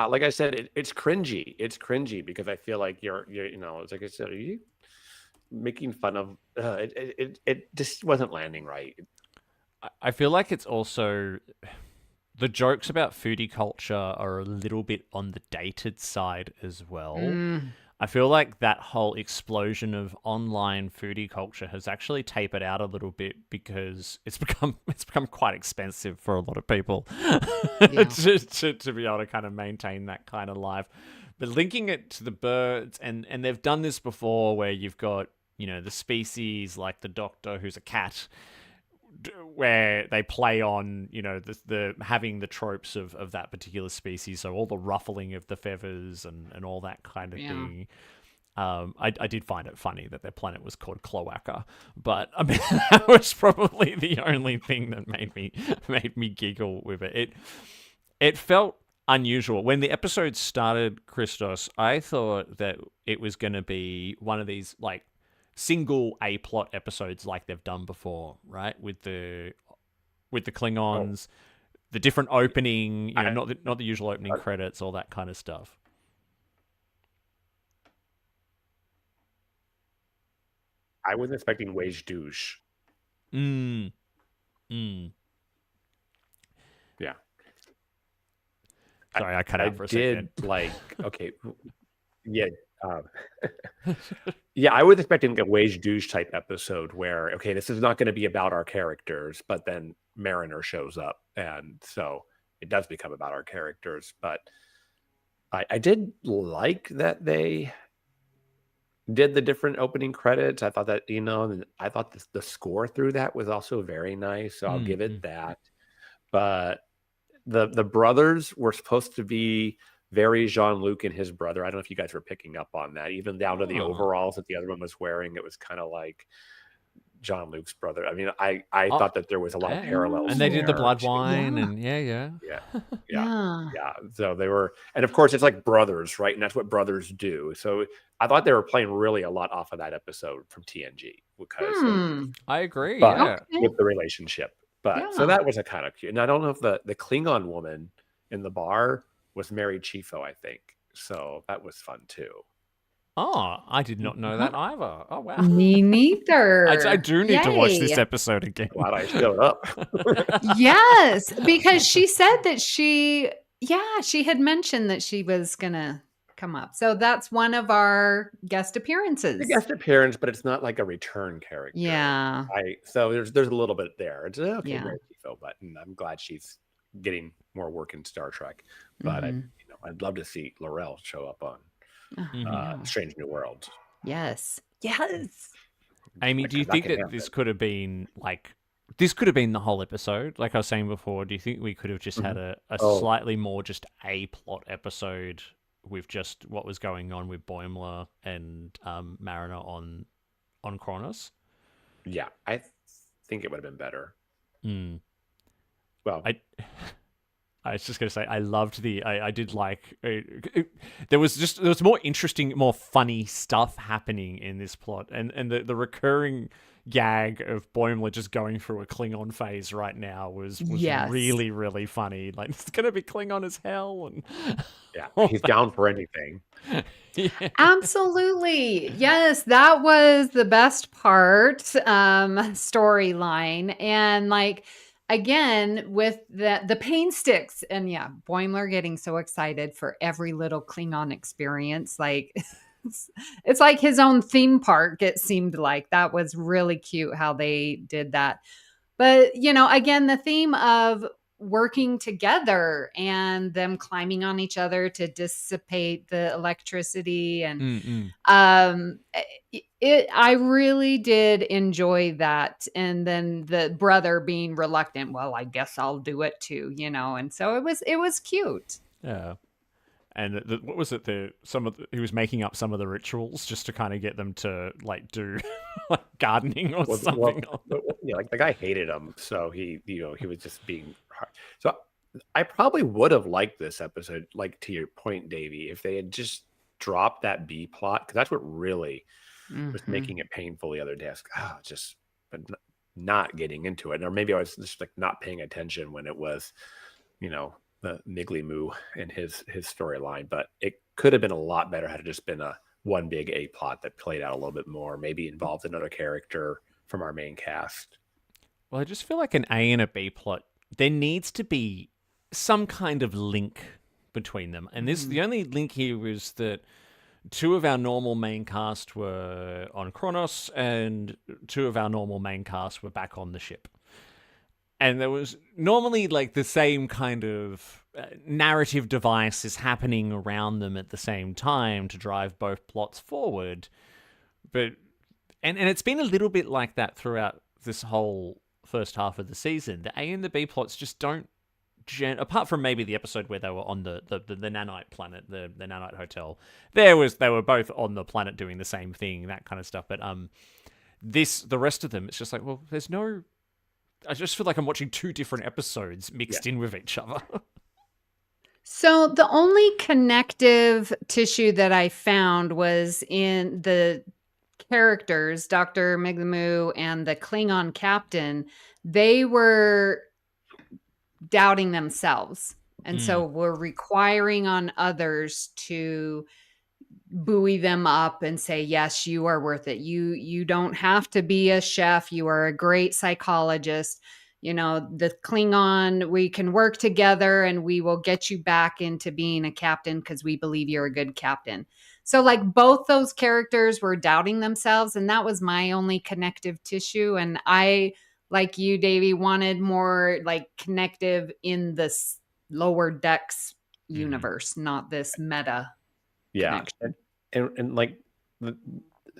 Like I said, it's cringy. It's cringy because I feel like you're it's like I said, are you making fun of? It just wasn't landing right. I feel like it's also the jokes about foodie culture are a little bit on the dated side as well. I feel like that whole explosion of online foodie culture has actually tapered out a little bit because it's become quite expensive for a lot of people Yeah. to be able to kind of maintain that kind of life. But linking it to the birds, and they've done this before where you've got, the species like the doctor who's a cat, where they play on, the having the tropes of that particular species, so all the ruffling of the feathers and all that kind of thing. I did find it funny that their planet was called Cloaca, but I mean that was probably the only thing that made me giggle with it. It felt unusual when the episode started, Christos. I thought that it was going to be one of these like single A plot episodes like they've done before, right? With the Klingons, the different opening, not the usual opening credits, all that kind of stuff. I was expecting wage douche. Yeah. Sorry, I cut out for a second. Yeah. Yeah, I was expecting a wage douche type episode where, okay, this is not going to be about our characters, but then Mariner shows up, and so it does become about our characters. But I did like that they did the different opening credits. I thought that, and I thought the score through that was also very nice, so I'll give it that. But the brothers were supposed to be very Jean-Luc and his brother. I don't know if you guys were picking up on that, even down to the overalls that the other one was wearing. It was kind of like Jean-Luc's brother. I mean, I thought that there was a lot of parallels. And they did the blood wine, and yeah. So they were, and of course it's like brothers, right? And that's what brothers do. So I thought they were playing really a lot off of that episode from TNG because I agree. With the relationship. But so that was a kind of cute. And I don't know if the Klingon woman in the bar was Mary Chieffo, I think. So that was fun too. Oh, I did not know that either. Oh, wow. Me neither. I do need to watch this episode again. Glad I showed up. Yes, because she said that she had mentioned that she was going to come up. So that's one of our guest appearances. A guest appearance, but it's not like a return character. Yeah. So there's a little bit there. It's okay, Yeah. Mary Chieffo, but I'm glad she's getting more work in Star Trek. But I'd love to see Laurel show up on Strange New Worlds. Yes. Amy, do you think that this could have been the whole episode? Like I was saying before, do you think we could have just had a slightly more just a plot episode with just what was going on with Boimler and Mariner on Kronos? Yeah, I think it would have been better. Well, I was just going to say, I loved I did like, there was more interesting, more funny stuff happening in this plot. And the recurring gag of Boimler just going through a Klingon phase right now was really, really funny. Like, it's going to be Klingon as hell. And he's down for anything. Absolutely. Yes, that was the best part, storyline. And like, again, with the pain sticks, and Boimler getting so excited for every little Klingon experience, like it's like his own theme park. It seemed like that was really cute how they did that. But again, the theme of working together and them climbing on each other to dissipate the electricity, and I really did enjoy that. And then the brother being reluctant, well, I guess I'll do it too, and so it was cute. Yeah. And what was it? He was making up some of the rituals just to kind of get them to like do like gardening or something. Like the guy hated him, so he was just being hard. So I probably would have liked this episode, like to your point, Davey, if they had just dropped that B plot, because that's what really was making it painful the other day. But not getting into it, or maybe I was just like not paying attention when it was, the Miggly Moo and his storyline. But it could have been a lot better had it just been a one big A plot that played out a little bit more, maybe involved another character from our main cast. Well, I just feel like an A and a B plot, there needs to be some kind of link between them. And the only link here was that two of our normal main cast were on Kronos, and two of our normal main cast were back on the ship. And there was normally like the same kind of narrative device is happening around them at the same time to drive both plots forward. But and it's been a little bit like that throughout this whole first half of the season. The A and the B plots just don't apart from maybe the episode where they were on the nanite planet, the nanite hotel. They were both on the planet doing the same thing, that kind of stuff. But the rest of them, it's just like, well, there's no. I just feel like I'm watching two different episodes mixed in with each other. So the only connective tissue that I found was in the characters, Dr. Miglamu and the Klingon captain. They were doubting themselves. And so were requiring on others to buoy them up and say, yes, you are worth it. You don't have to be a chef. You are a great psychologist. You know, the Klingon, we can work together and we will get you back into being a captain because we believe you're a good captain. So like both those characters were doubting themselves, and that was my only connective tissue. And I, like you, Davey, wanted more like connective in this lower decks universe, not this meta connection. And like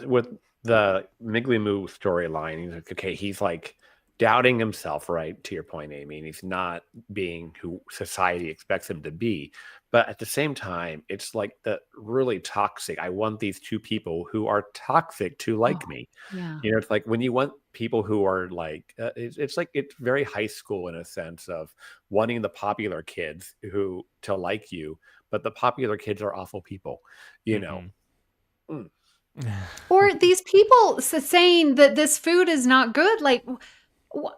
with the Miglimu storyline, he's like, okay, he's like doubting himself, right? To your point, Amy, and he's not being who society expects him to be. But at the same time, it's like the really toxic. I want these two people who are toxic to like me. Yeah. You know, it's like when you want people who are like, it's like it's very high school in a sense of wanting the popular kids who to like you, but the popular kids are awful people. You know. Or these people saying that this food is not good. Like, what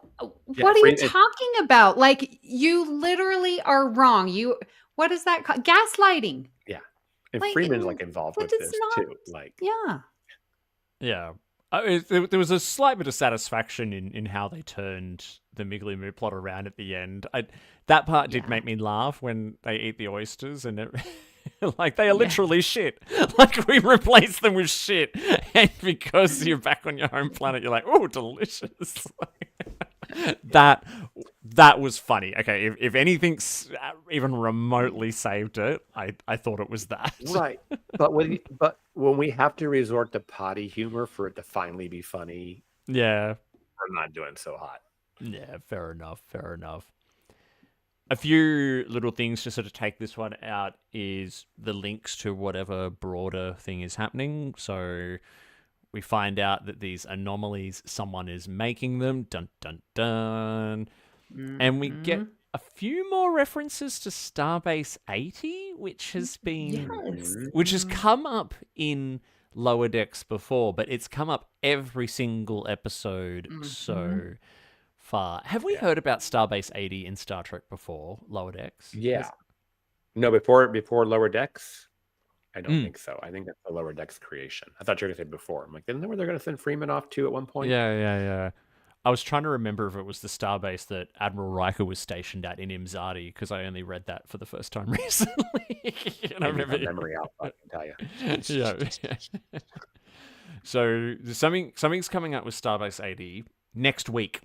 are you talking about? Like, you literally are wrong. What is that called? Gaslighting. Yeah. And like, Freeman's like involved with this too. Like, yeah. There was a slight bit of satisfaction in how they turned the Miglimu plot around at the end. That part did make me laugh when they eat the oysters and it, like they are literally shit. Like we replace them with shit, and because you're back on your home planet, you're like, oh, delicious. That was funny. Okay, if anything's even remotely saved it, I thought it was that. Right, but when we have to resort to potty humor for it to finally be funny, yeah, I'm not doing so hot. Yeah, fair enough. A few little things to sort of take this one out is the links to whatever broader thing is happening. So we find out that these anomalies, someone is making them. Dun, dun, dun. And we get a few more references to Starbase 80, which has come up in Lower Decks before, but it's come up every single episode so far. Have we heard about Starbase 80 in Star Trek before, Lower Decks? Yeah. No, before Lower Decks? I don't think so. I think that's the Lower Decks creation. I thought you were going to say before. I'm like, isn't that where they're going to send Freeman off to at one point? Yeah. I was trying to remember if it was the starbase that Admiral Riker was stationed at in Imzadi, because I only read that for the first time recently. And I remember memory out, I can tell you. Yeah. So something's coming up with Starbase 80 next week,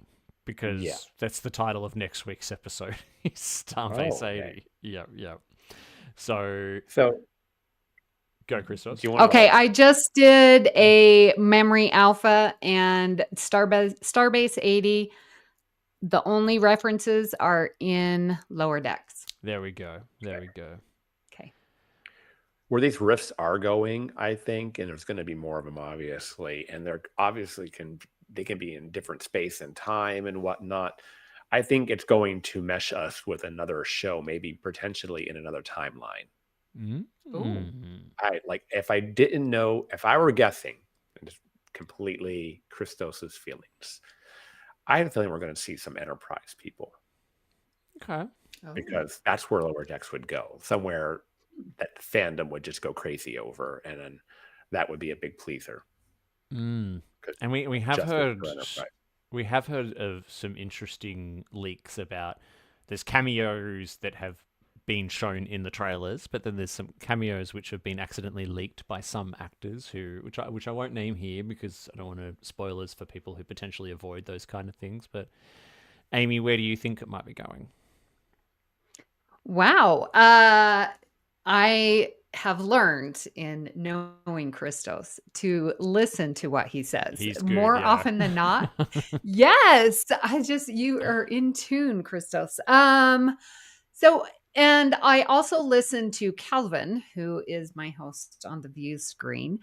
because that's the title of next week's episode. Starbase 80. Yeah. So go, Christos. Okay, I just did a memory alpha, and Starbase 80. The only references are in Lower Decks. There we go. Okay. Where these rifts are going, I think, and there's going to be more of them, obviously, and they're obviously can be in different space and time and whatnot. I think it's going to mesh us with another show, maybe potentially in another timeline. If I didn't know, if I were guessing, and just completely Christos's feelings, I have a feeling we're going to see some Enterprise people. Okay. Because that's where Lower Decks would go, somewhere that fandom would just go crazy over, and then that would be a big pleaser. And we have heard of some interesting leaks about there's cameos that have been shown in the trailers, but then there's some cameos which have been accidentally leaked by some actors which I won't name here because I don't want to spoilers for people who potentially avoid those kind of things. But Amy, where do you think it might be going? Wow. I have learned in knowing Christos to listen to what he says He's good, more yeah. often than not. Yes, you are in tune, Christos. So, and I also listen to Calvin, who is my host on the view screen.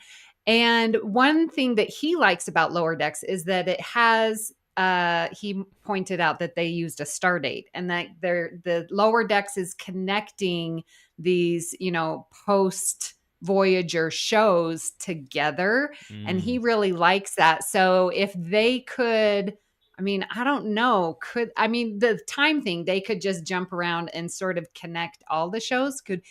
And one thing that he likes about Lower Decks is that it has he pointed out that they used a star date and that the Lower Decks is connecting these, post Voyager shows together. And he really likes that. So if they could, I don't know, the time thing, they could just jump around and sort of connect all the shows. Could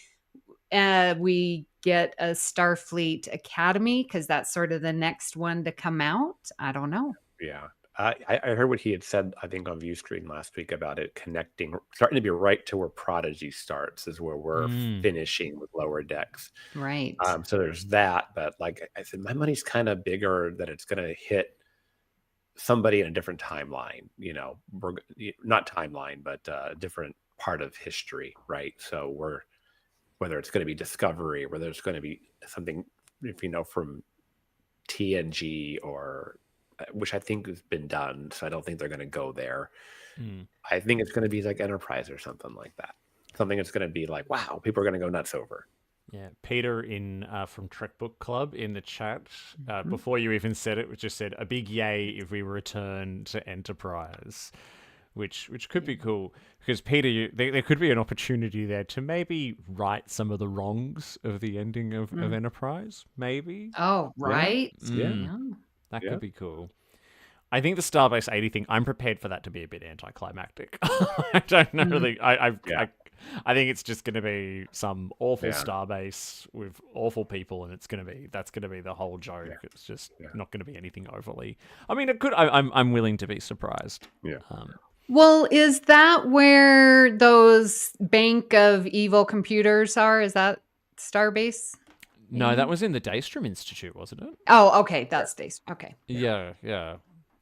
we get a Starfleet Academy? Because that's sort of the next one to come out. I don't know. Yeah. I heard what he had said, I think, on Viewscreen last week about it starting to be right to where Prodigy starts, is where we're finishing with Lower Decks. Right. So there's that. But like I said, my money's kind of bigger that it's going to hit somebody in a different timeline, we're not timeline, but a different part of history, right? So whether it's going to be Discovery, whether it's going to be something, from TNG or which I think has been done. So I don't think they're going to go there. I think it's going to be like Enterprise or something like that. Something that's going to be like, wow, people are going to go nuts over. Yeah, Peter from Trek Book Club in the chat, before you even said it, just said a big yay if we return to Enterprise, which could be cool because Peter, there could be an opportunity there to maybe right some of the wrongs of the ending of Enterprise, maybe. Oh, right. Yeah. That could be cool. I think the Starbase 80 thing, I'm prepared for that to be a bit anticlimactic. I don't know. I think it's just going to be some awful Starbase with awful people, and that's going to be the whole joke. Yeah. It's just not going to be anything overly. I mean, it could. I'm willing to be surprised. Yeah. Well, is that where those bank of evil computers are? Is that Starbase? No, that was in the Daystrom Institute, wasn't it? Oh, okay. That's Daystrom. Okay. Yeah.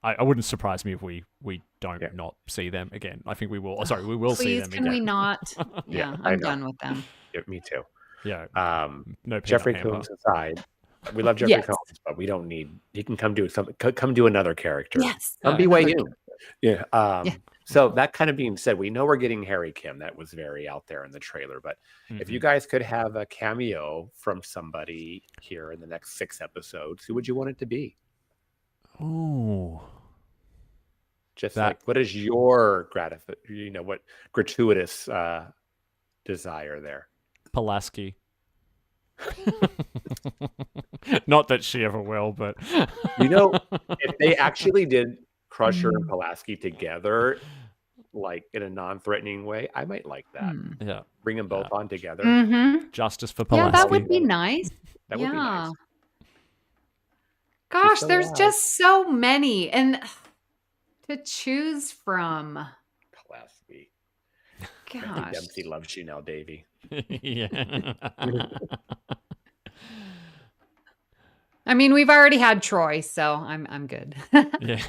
I wouldn't surprise me if we don't not see them again. I think we will. Sorry, we will see them again. Please, can we not? Yeah, I'm done with them. Yeah, me too. Yeah. No, Jeffrey Combs aside, we love Jeffrey Combs, but we don't need. He can come do something. Come do another character. Yes. BYU. Yeah. So that kind of being said, we know we're getting Harry Kim. That was very out there in the trailer. But if you guys could have a cameo from somebody here in the next 6 episodes, who would you want it to be? Oh, just like, what is your what gratuitous desire there? Pulaski. Not that she ever will, but if they actually did Crusher and Pulaski together, like in a non-threatening way, I might like that. Yeah, bring them both on together. Justice for Pulaski. Yeah, that would be nice. That would be nice. Gosh, there's just so many and to choose from. Pulaski. Gosh. I think Dempsey loves you now, Davey. Yeah. I mean, we've already had Troy, so I'm good. Yeah.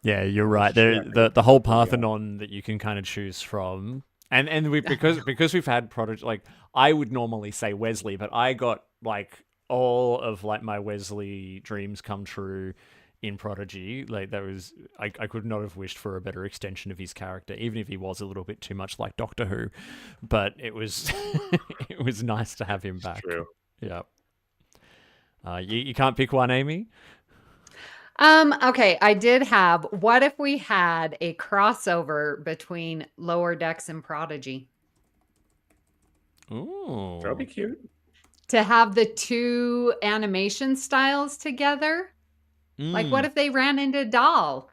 Yeah, you're right. The whole Parthenon that you can kind of choose from. And because we've had Prodigy, like I would normally say Wesley, but I got like all of like my Wesley dreams come true in Prodigy. Like that was I could not have wished for a better extension of his character, even if he was a little bit too much like Doctor Who. But it was it was nice to have him back. True. Yeah. You can't pick one, Amy? Okay, I did have, what if we had a crossover between Lower Decks and Prodigy? Ooh. That'd be cute. To have the two animation styles together? Like, what if they ran into Doll?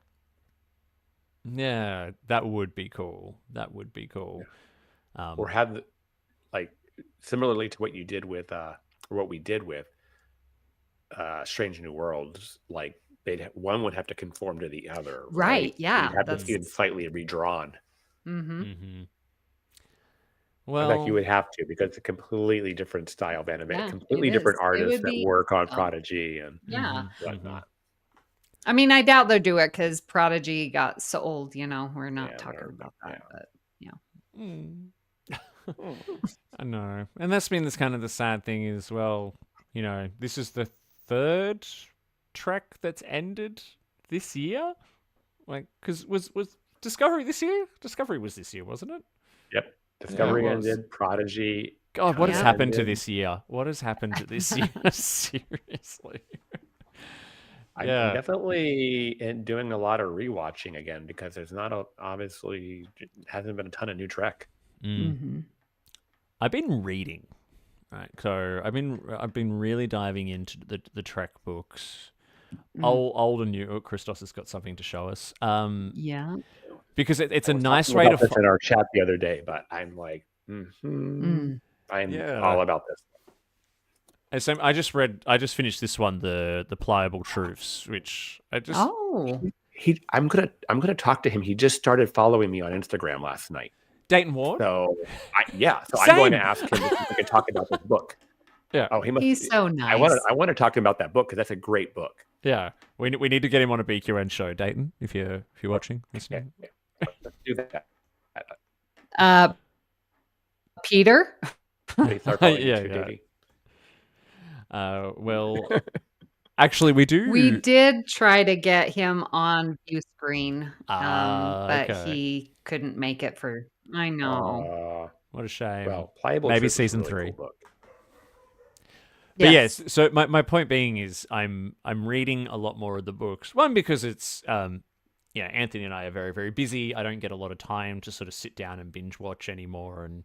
Yeah, that would be cool. That would be cool. Yeah. Or have, like, similarly to what you did with, or what we did with Strange New Worlds, like one would have to conform to the other, Right. So Yeah. you'd have to That's. see it slightly redrawn. Mm-hmm. Mm-hmm. In fact, you Well, would have to, because it's a completely different style of anime, Yeah, completely it different is. It artists would that be. work on Oh, Prodigy and yeah. whatnot. I mean, I doubt they'll do it because Prodigy got so old. We're not Yeah, talking about that. But yeah. mm, Mm. I know, and that's been this kind of the sad thing as well. This is the third trek that's ended this year. Like, because was Discovery this year? Discovery was this year, wasn't it? Yep. Yeah, it Discovery was. ended, Prodigy God, what has kinda happened to ended. this year? What has happened to this year? Seriously. I'm Yeah. definitely doing a lot of rewatching again, because there's not obviously hasn't been a ton of new Trek. Mm. Mm-hmm. I've been reading, right? So I've been really diving into the Trek books. Old and new. Christos has got something to show us. Yeah. Because it's I a was nice talking way to. about this in our chat the other day, but I'm like, Mm. I'm Yeah. all about this. And so I just finished this one, the Pliable Truths, which I just. Oh. I'm gonna talk to him. He just started following me on Instagram last night. Dayton Ward. So so I'm Same. going to ask him if we can talk about this book. Yeah. Oh, he must. He's so nice. I want to talk to him about that book, because that's a great book. Yeah. We need to get him on a BQN show, Dayton. If you're watching, listening. Yeah. Let's do that. Peter. They start following you Yeah, too, yeah. Davey. Well, actually, we do. We did try to get him on view screen, but Okay. he couldn't make it for. I know. What a shame. Well, Pliable Maybe Truth is a season really 3. cool book. But yes, so my point being is I'm reading a lot more of the books. One, because it's Anthony and I are very, very busy. I don't get a lot of time to sort of sit down and binge watch anymore, and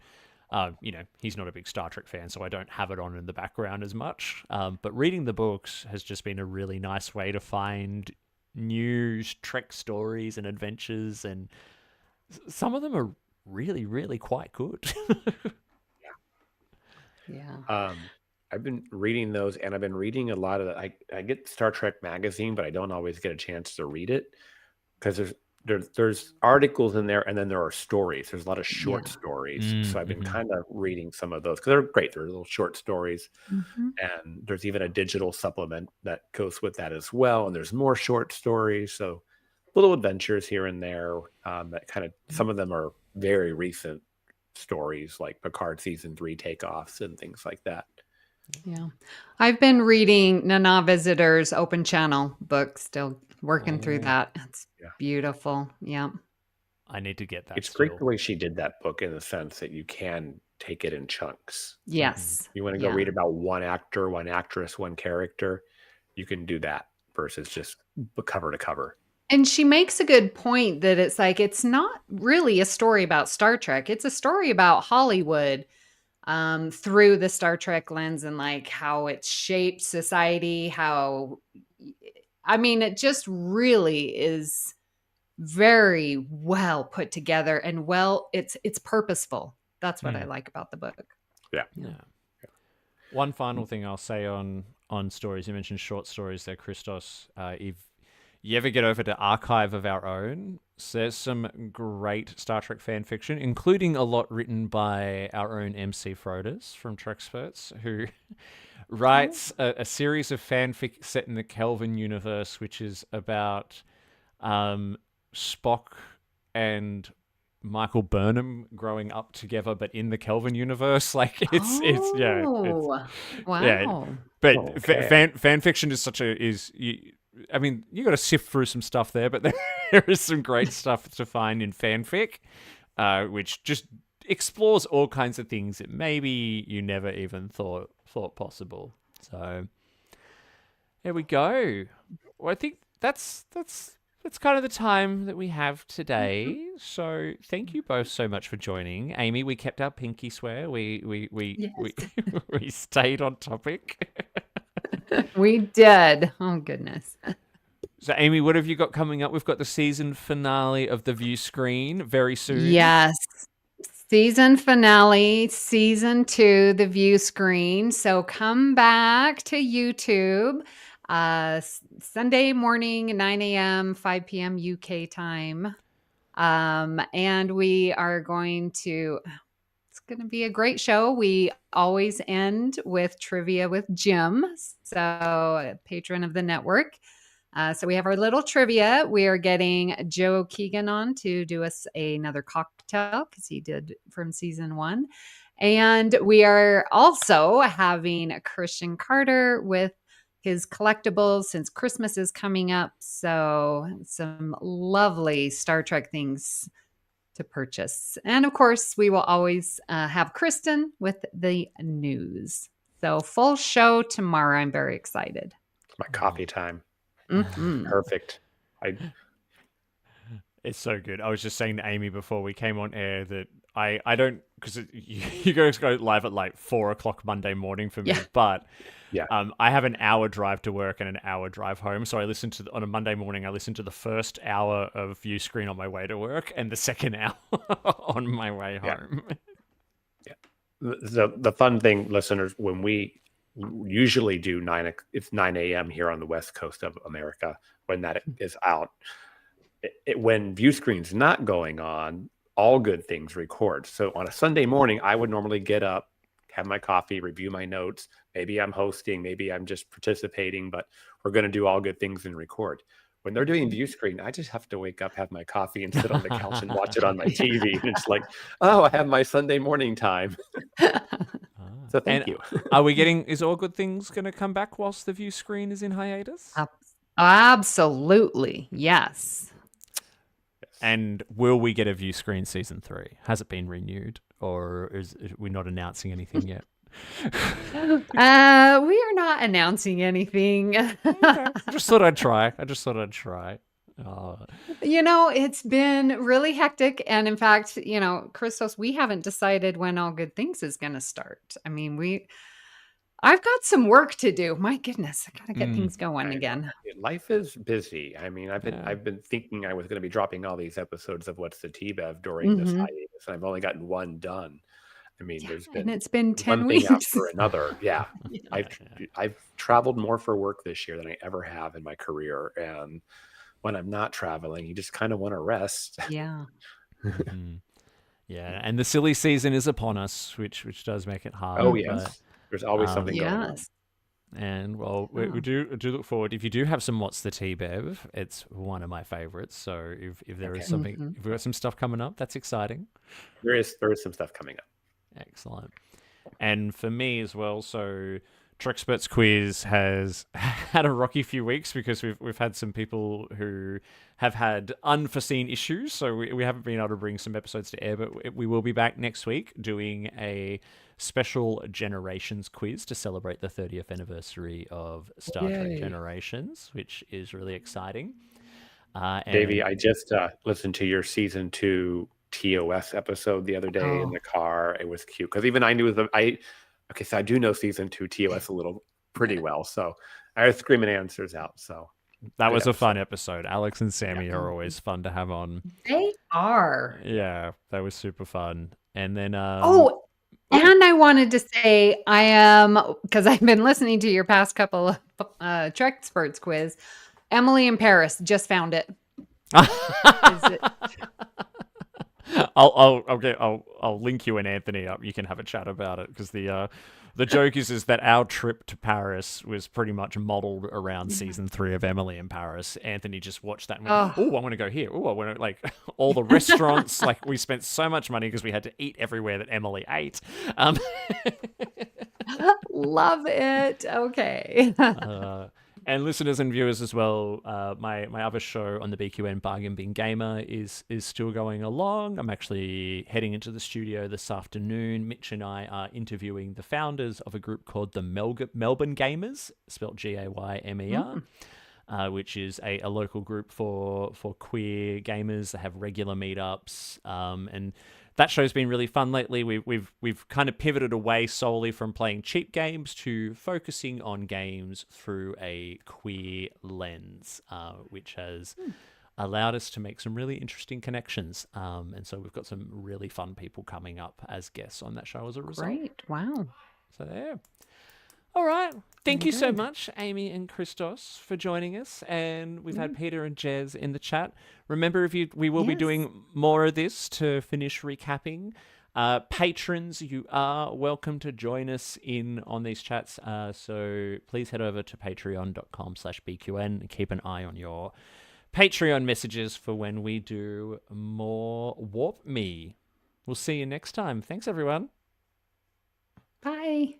he's not a big Star Trek fan, so I don't have it on in the background as much. But reading the books has just been a really nice way to find new Trek stories and adventures, and some of them are really, really quite good. Yeah. I've been reading those, and I've been reading a lot of I get Star Trek magazine, but I don't always get a chance to read it, because there's articles in there, and then there are stories. There's a lot of short stories. So I've been kind of reading some of those, because they're great. They're little short stories. And there's even a digital supplement that goes with that as well. And there's more short stories. So little adventures here and there, that kind of, some of them are very recent stories, like Picard season 3 takeoffs and things like that. Yeah. I've been reading Nana Visitor's Open Channel book, still working through that. It's beautiful. Yeah. I need to get that. It's great the way she did that book, in the sense that you can take it in chunks. Yes. You want to go read about one actor, one actress, one character, you can do that, versus just cover to cover. And she makes a good point that it's like, it's not really a story about Star Trek. It's a story about Hollywood, through the Star Trek lens, and like how it shaped society, it just really is very well put together, and it's purposeful. That's what I like about the book. Yeah. One final thing I'll say on stories. You mentioned short stories there, Christos. If you ever get over to Archive of Our Own, there's some great Star Trek fan fiction, including a lot written by our own MC Froders from Treksperts, who writes a series of fanfic set in the Kelvin universe, which is about Spock and Michael Burnham growing up together, but in the Kelvin universe. Like wow. But fan fiction is you got to sift through some stuff there, but there is some great stuff to find in fanfic, which just explores all kinds of things that maybe you never even thought possible. So there we go. Well, I think that's kind of the time that we have today. So thank you both so much for joining. Amy, we kept our pinky swear. We we stayed on topic. We did. Oh, goodness. So, Amy, what have you got coming up? We've got the season finale of The View Screen very soon. Yes. Season finale, season 2, The View Screen. So come back to YouTube. Sunday morning, 9 a.m., 5 p.m. UK time. And we are going to, it's going to be a great show. We always end with trivia with Jim, so a patron of the network. So we have our little trivia. We are getting Joe Keegan on to do us another cocktail because he did from season 1. And we are also having Christian Carter with his collectibles since Christmas is coming up. So some lovely Star Trek things to purchase. And of course, we will always have Kristen with the news. So full show tomorrow. I'm very excited. It's my coffee time. Mm-hmm. Perfect. It's so good. I was just saying to Amy before we came on air that I don't, because you guys go live at like 4 o'clock Monday morning for me, but Yeah. I have an hour drive to work and an hour drive home. So I listen to, on a Monday morning, I listen to the first hour of View Screen on my way to work and the second hour on my way home. Yeah. The fun thing, listeners, when we usually do it's 9 a.m. here on the West Coast of America when that is out. When View Screen's not going on, All Good Things records. So on a Sunday morning, I would normally get up, have my coffee, review my notes. Maybe I'm hosting, maybe I'm just participating, but we're going to do All Good Things and record. When they're doing View Screen, I just have to wake up, have my coffee, and sit on the couch and watch it on my TV. And it's like, oh, I have my Sunday morning time. So thank you. Is All Good Things going to come back whilst the View Screen is in hiatus? Absolutely. Yes. And will we get a View Screen season 3? Has it been renewed, or is we not announcing anything yet? We are not announcing anything. Okay. I just thought I'd try. It's been really hectic. And in fact, Christos, we haven't decided when All Good Things is going to start. I mean, I've got some work to do. My goodness, I got to get things going again. Life is busy. I mean, I've been thinking I was going to be dropping all these episodes of What's the T-Bev during this hiatus, and I've only gotten one done. I mean, it's been 10 one weeks thing after another. Yeah. I've traveled more for work this year than I ever have in my career, and when I'm not traveling, you just kind of want to rest. Yeah. Yeah, and the silly season is upon us, which does make it hard. Oh yes, there's always something going on. And well, we do look forward. If you do have some What's the Tea, Bev, it's one of my favorites. So if there is something, if we've got some stuff coming up, that's exciting. There is some stuff coming up. Excellent. And for me as well, so Trexperts Quiz has had a rocky few weeks because we've had some people who have had unforeseen issues, so we haven't been able to bring some episodes to air, but we will be back next week doing a special Generations quiz to celebrate the 30th anniversary of Star Trek Generations, which is really exciting. Davey, I just listened to your season 2 TOS episode the other day in the car. It was cute because even I knew so I do know season 2 TOS a little pretty well. So I was screaming answers out. So that was a fun episode. Alex and Sammy are always fun to have on. They are. Yeah, that was super fun. And then and I wanted to say I am, because I've been listening to your past couple of Trexperts quiz. Emily in Paris, just found it. I'll link you and Anthony up. You can have a chat about it because the joke is that our trip to Paris was pretty much modeled around season 3 of Emily in Paris. Anthony just watched that and went, "Oh, I want to go here. Oh, I want to like all the restaurants. Like we spent so much money because we had to eat everywhere that Emily ate." Love it. Okay. And listeners and viewers as well, my other show on the BQN, Bargain Bin Gamer, is still going along. I'm actually heading into the studio this afternoon. Mitch and I are interviewing the founders of a group called the Melbourne Gamers, spelled Gaymer, which is a local group for queer gamers that have regular meetups. And that show's been really fun lately. We've kind of pivoted away solely from playing cheap games to focusing on games through a queer lens, which has allowed us to make some really interesting connections. And so we've got some really fun people coming up as guests on that show as a result. Great. Wow. So yeah. All right. Thank you so Good. much, Amy and Christos, for joining us. And we've had Peter and Jez in the chat. Remember, we will be Yes. doing more of this to finish recapping. Patrons, you are welcome to join us in on these chats. So please head over to patreon.com/BQN and keep an eye on your Patreon messages for when we do more Warp Me. We'll see you next time. Thanks, everyone. Bye.